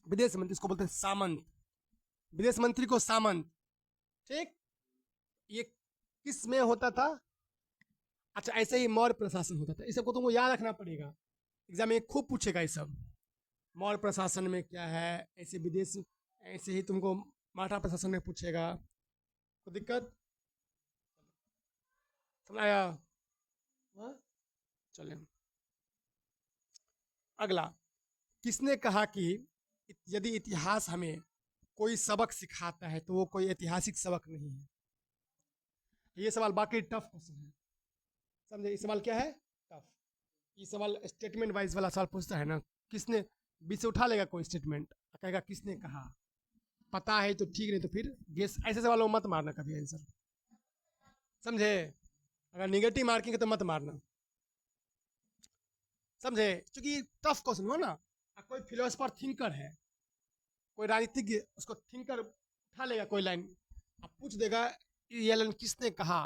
विदेश मंत्री, इसको बोलते हैं सामंत, विदेश मंत्री को सामंत, ठीक। ये किस में होता था? अच्छा, ऐसे ही मौर्य प्रशासन होता था। इस सबको तुमको याद रखना पड़ेगा, एग्जाम में खूब पूछेगा ये सब। मौर्य प्रशासन में क्या है, ऐसे विदेश, ऐसे ही तुमको मराठा प्रशासन में पूछेगा, कोई दिक्कत? समझ आया? चले, अगला, किसने कहा कि यदि इतिहास हमें कोई सबक सिखाता है तो वो कोई ऐतिहासिक सबक नहीं है? ये सवाल बाकी टफ क्वेश्चन है, समझे? ये सवाल क्या है? टफ। ये सवाल स्टेटमेंट वाइज वाला सवाल पूछता है ना, किसने, बीच से उठा लेगा कोई स्टेटमेंट, कहेगा किसने कहा, पता है तो ठीक, नहीं तो फिर गेस। ऐसे सवालों में मत मारना कभी आंसर, समझे? अगर निगेटिव मार्किंग है तो मत मारना, समझे? क्योंकि टफ क्वेश्चन हो ना। कोई फिलोसफर थिंकर है, कोई राजनीतिज्ञ, उसको थिंकर उठा लेगा कोई लाइन, अब पूछ देगा ये लाइन किसने कहा,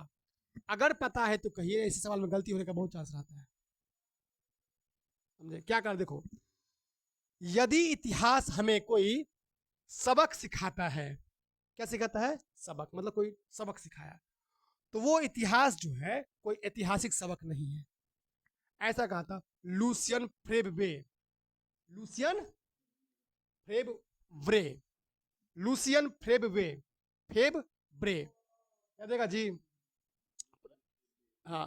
अगर पता है तो कहिए, ऐसे सवाल में गलती होने का बहुत चांस रहता है, समझे? क्या कर, देखो, यदि इतिहास हमें कोई सबक सिखाता है, क्या सिखाता है? सबक, मतलब कोई सबक सिखाया, तो वो इतिहास जो है कोई ऐतिहासिक सबक नहीं है। ऐसा कहा था लूसियन फ्रेबवे, लूसियन फ्रेबव्रे, लूसियन फ्रेबवे, फेबव्रे, क्या देगा जी? हाँ,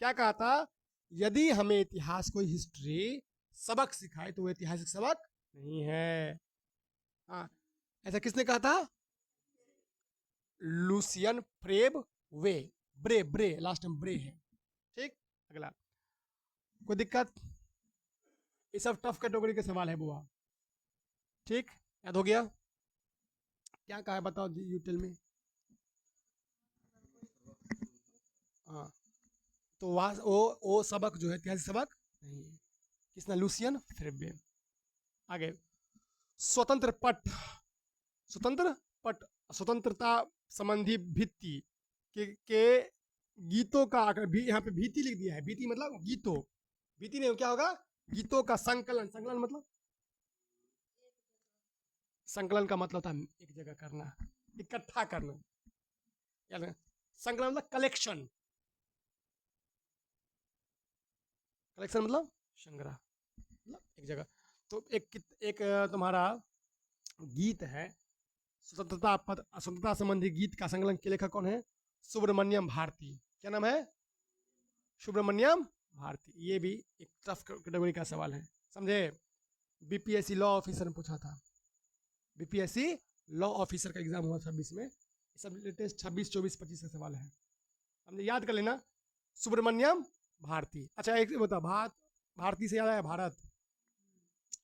क्या कहा था? यदि हमें इतिहास कोई हिस्ट्री सबक सिखाए तो वो ऐतिहासिक सबक नहीं है। हाँ, ऐसा किसने कहा था? लूसियन फ्रेब वे, ब्रे लास्ट में ब्रे है, ठीक। अगला, कोई दिक्कत? ये सब टफ कैटेगरी के सवाल है बुआ, ठीक। याद हो गया? क्या कहा है बताओ जी, यू टेल में। हाँ, तो वो सबक जो है ऐतिहासिक सबक नहीं है। किसने? लूसियन फ्रेबे। आगे, स्वतंत्र पट, स्वतंत्र पट स्वतंत्रता संबंधी भित्ति के गीतों का भी यहाँ पे भीति लिख दिया है। भीति मतलब गीतों, भीति नहीं क्या होगा, गीतों का संकलन। संकलन मतलब, संकलन का मतलब होता है एक जगह करना, इकट्ठा करना। संकलन मतलब कलेक्शन, कलेक्शन मतलब संग्रह, मतलब एक जगह। तो एक तुम्हारा गीत है स्वतंत्रता संबंधी गीत का संकलन के लेखक कौन है? सुब्रमण्यम भारती। क्या नाम है? सुब्रमण्यम भारती। ये भी एक टफ कैटेगरी का सवाल है, समझे? बीपीएससी लॉ ऑफिसर ने पूछा था, बीपीएससी लॉ ऑफिसर का एग्जाम हुआ 26 में। सब लेटेस्ट 26, 24, 25 का सवाल है, हमने याद कर लेना। सुब्रमण्यम भारती। अच्छा एक बता, भारती से याद आया भारत।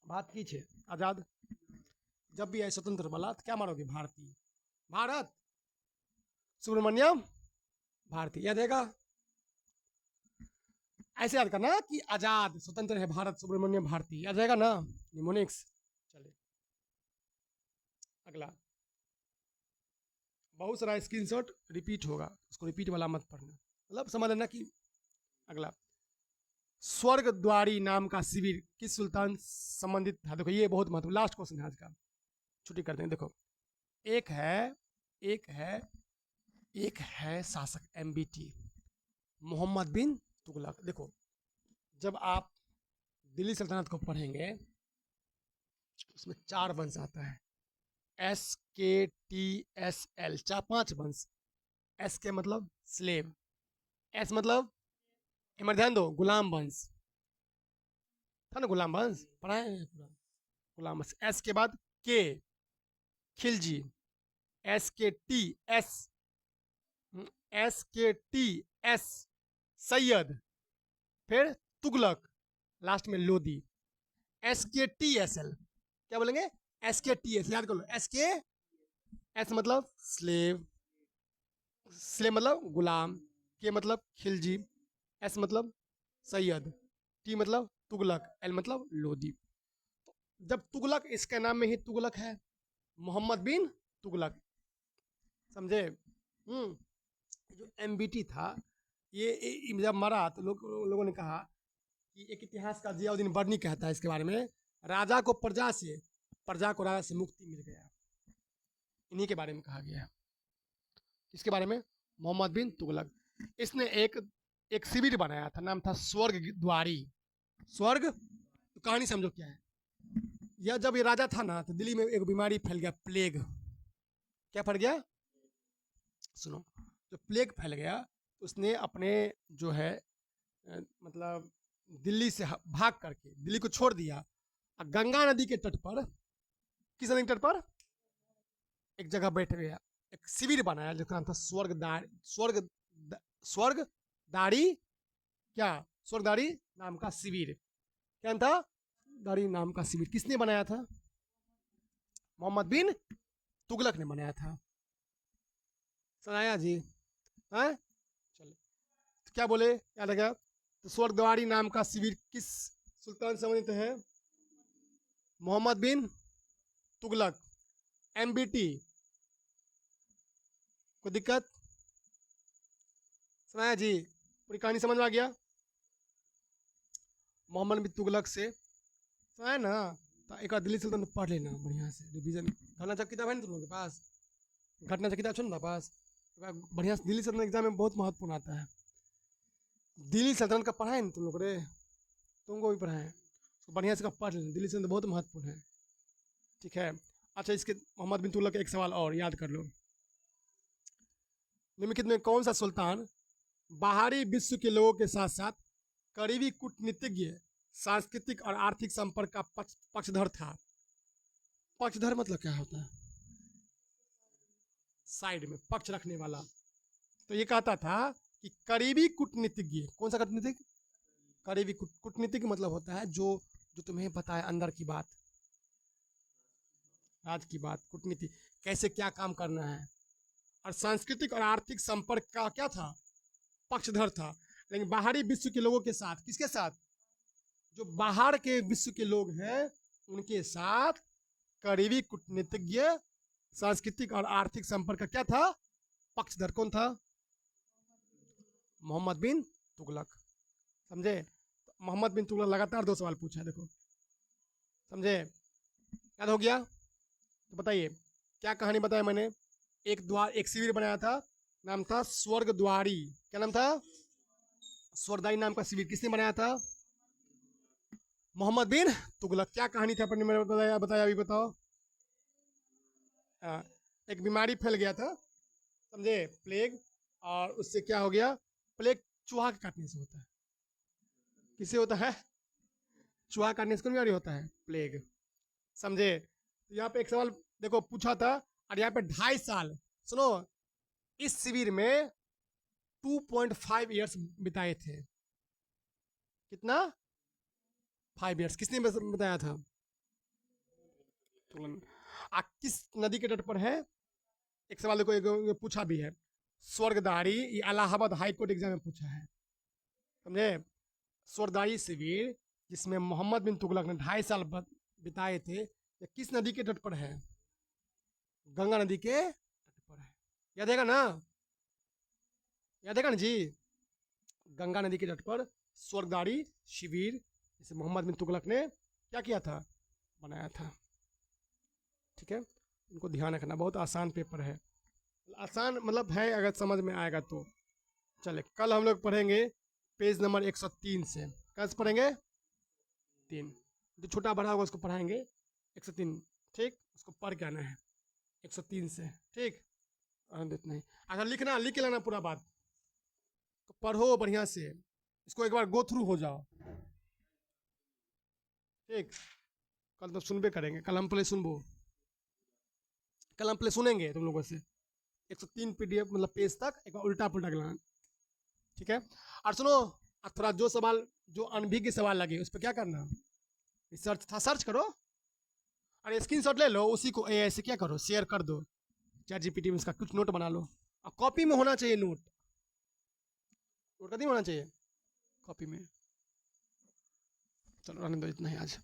भारत की छे आजाद, जब भी है स्वतंत्र वाला तो क्या मारोगे? भारतीय, भारत, सुब्रमण्यम भारती। याद रहेगा, ऐसे याद करना कि आजाद, स्वतंत्र है भारत, सुब्रमण्यम भारती। याद रहेगा ना निमोनिक्स। चलिए अगला, बहुत सारा स्क्रीनशॉट रिपीट होगा, उसको रिपीट वाला मत पढ़ना, मतलब समझ लेना कि अगला। स्वर्ग द्वारी नाम का शिविर किस सुल्तान संबंधित था? देखो ये बहुत महत्व, लास्ट क्वेश्चन है आज का, छुट्टी करते हैं। देखो एक है शासक एमबीटी, मोहम्मद बिन तुगलक। देखो जब आप दिल्ली सल्तनत को पढ़ेंगे उसमें 4 वंश आता है, SKTSL, 5 वंश। S के मतलब स्लेव, S मतलब, इमर ध्यान दो, गुलाम वंश था ना, गुलाम वंश पढ़ाए हैं पूरा, गुलाम वंश। S के बाद K, खिलजी, SKTS सैयद, फिर तुगलक, लास्ट में लोदी। SKTSL क्या बोलेंगे? SKTS याद कर लो। S मतलब स्लेव, स्लेव मतलब गुलाम, के मतलब खिलजी, S मतलब सैयद, T मतलब तुगलक, L मतलब लोदी। जब तुगलक, इसके नाम में ही तुगलक है, मोहम्मद बिन तुगलक, समझे? जो एमबीटी था ये जब मरा तो लोगों ने कहा कि एक इतिहास का जियाउद्दीन बर्नी कहता है इसके बारे में, राजा को प्रजा से, प्रजा को राजा से मुक्ति मिल गया, इन्हीं के बारे में कहा गया। इसके बारे में मोहम्मद बिन तुगलक, इसने एक शिविर बनाया था, नाम था स्वर्ग द्वारी। स्वर्ग, तो कहानी समझो क्या है। यह जब ये राजा था ना तो दिल्ली में एक बीमारी फैल गया, प्लेग। क्या फैल गया? सुनो, जो प्लेग फैल गया उसने अपने जो है मतलब दिल्ली से भाग करके दिल्ली को छोड़ दिया, और गंगा नदी के तट पर, किस नदी के तट पर, एक जगह बैठ गया, एक शिविर बनाया जिसका नाम था स्वर्गदारी, क्या स्वर्गदारी नाम का शिविर। क्या था? दारी नाम का शिविर किसने बनाया था? मोहम्मद बिन तुगलक ने बनाया था। सुनाया जी? हैं? चलो तो क्या बोले, याद रखा? तो स्वर्गद्वारी नाम का शिविर किस सुल्तान से संबंधित है? मोहम्मद बिन तुगलक। एमबीटी, कोई दिक्कत? सुनाया जी? पूरी कहानी समझ में आ गया? मोहम्मद बिन तुगलक से सुनाया ना? तो एक बार दिल्ली सल्तनत पढ़ लेना बढ़िया से, रिवीजन। घटना चक्र किताब है ना तुम लोगों के पास? घटना चक्र किताब सुन ना पास, बढ़िया से दिल्ली सल्तनत एग्जाम में बहुत महत्वपूर्ण आता है। दिल्ली सल्तनत का पढ़ा है ना तुम लोग रे? तुमको भी पढ़ा है, तो बढ़िया से पढ़ लेना, दिल्ली सल्तनत बहुत महत्वपूर्ण है, ठीक है? अच्छा इसके मोहम्मद बिन तुगलक का एक सवाल और याद कर लो, निम्नलिखित में कौन सा सुल्तान बाहरी विश्व के लोगों के साथ साथ करीबी कूटनीतिज्ञ, सांस्कृतिक और आर्थिक संपर्क का पक्षधर था? पक्षधर मतलब क्या होता है? साइड में पक्ष रखने वाला। तो ये कहता था कि करीबी कूटनीतिज्ञ, कौन सा कूटनीतिज्ञ? करीबी कूटनीतिज्ञ मतलब होता है जो जो तुम्हें बताए अंदर की बात, राज की बात, कूटनीति, कैसे क्या काम करना है। और सांस्कृतिक और आर्थिक संपर्क का क्या था? पक्षधर था। लेकिन बाहरी विश्व के लोगों के साथ, किसके साथ? जो बाहर के विश्व के लोग हैं उनके साथ करीबी कूटनीतिज्ञ सांस्कृतिक और आर्थिक संपर्क का क्या था, पक्षधर कौन था, मोहम्मद बिन तुगलक। समझे, मोहम्मद बिन तुगलक लगातार 2 सवाल पूछा है, देखो समझे, याद हो गया। तो बताइए क्या कहानी बताया मैंने, एक शिविर बनाया था, नाम था स्वर्ग द्वारी। क्या नाम था, स्वर्गद्वारी नाम का शिविर किसने बनाया था, मोहम्मद बिन तुगलक। क्या कहानी थी अपने मैंने बताया बताया अभी बताओ। एक बीमारी फैल गया था, समझे, प्लेग, और उससे क्या हो गया, प्लेग चूहा के काटने से होता है। किससे होता है, चूहा काटने से कौन बीमारी होता है, प्लेग। समझे, तो यहाँ पे एक सवाल देखो पूछा था, और यहाँ पे 2.5 साल, सुनो, इस शिविर में 2.5 ईयर्स बिताए थे। कितना, 5 ईयर्स। किसने बताया था, किस नदी के तट पर है, एक सवाल देखो, एक पूछा भी है, स्वर्गदारी, ये इलाहाबाद हाई कोर्ट एग्जाम में पूछा है, समझे। स्वर्गदारी शिविर जिसमें मोहम्मद बिन तुगलक ने 2.5 साल बिताए थे, ये किस नदी के तट पर है, गंगा नदी के तट पर है। याद है ना, याद है ना जी, गंगा नदी के तट पर स्वर्गदारी शिविर जिसे मोहम्मद बिन तुगलक ने क्या किया था, बनाया था। ठीक है, इनको ध्यान रखना, बहुत आसान पेपर है, आसान मतलब है, अगर समझ में आएगा तो। चले, कल हम लोग पढ़ेंगे पेज नंबर 103 से। कैसे पढ़ेंगे, 3, जो छोटा बड़ा होगा उसको पढ़ाएंगे 103, ठीक, उसको पढ़ के आना है 103 से, ठीक। इतना ही, अगर लिखना लिख के लाना पूरा बात, तो पढ़ो बढ़िया से, इसको एक बार गो थ्रू हो जाओ, ठीक। कल तो सुनबे करेंगे, कल हम पहले सुनबो, कल हम पहले सुनेंगे तुम लोगों से 103 पीडीएफ मतलब पेज तक एक बार उल्टा पुल्टा गिलाना, ठीक है। और सुनो, थोड़ा जो सवाल, जो अनभिज्ञ सवाल लगे उस पर क्या करना, रिसर्च था, सर्च करो, और स्क्रीनशॉट ले लो, उसी को ऐसे क्या करो, शेयर कर दो चैट जीपीटी में, उसका कुछ नोट बना लो, और कॉपी में होना चाहिए नोट, नोट कभी होना चाहिए कॉपी में। चलो रहने दो, इतना ही आज।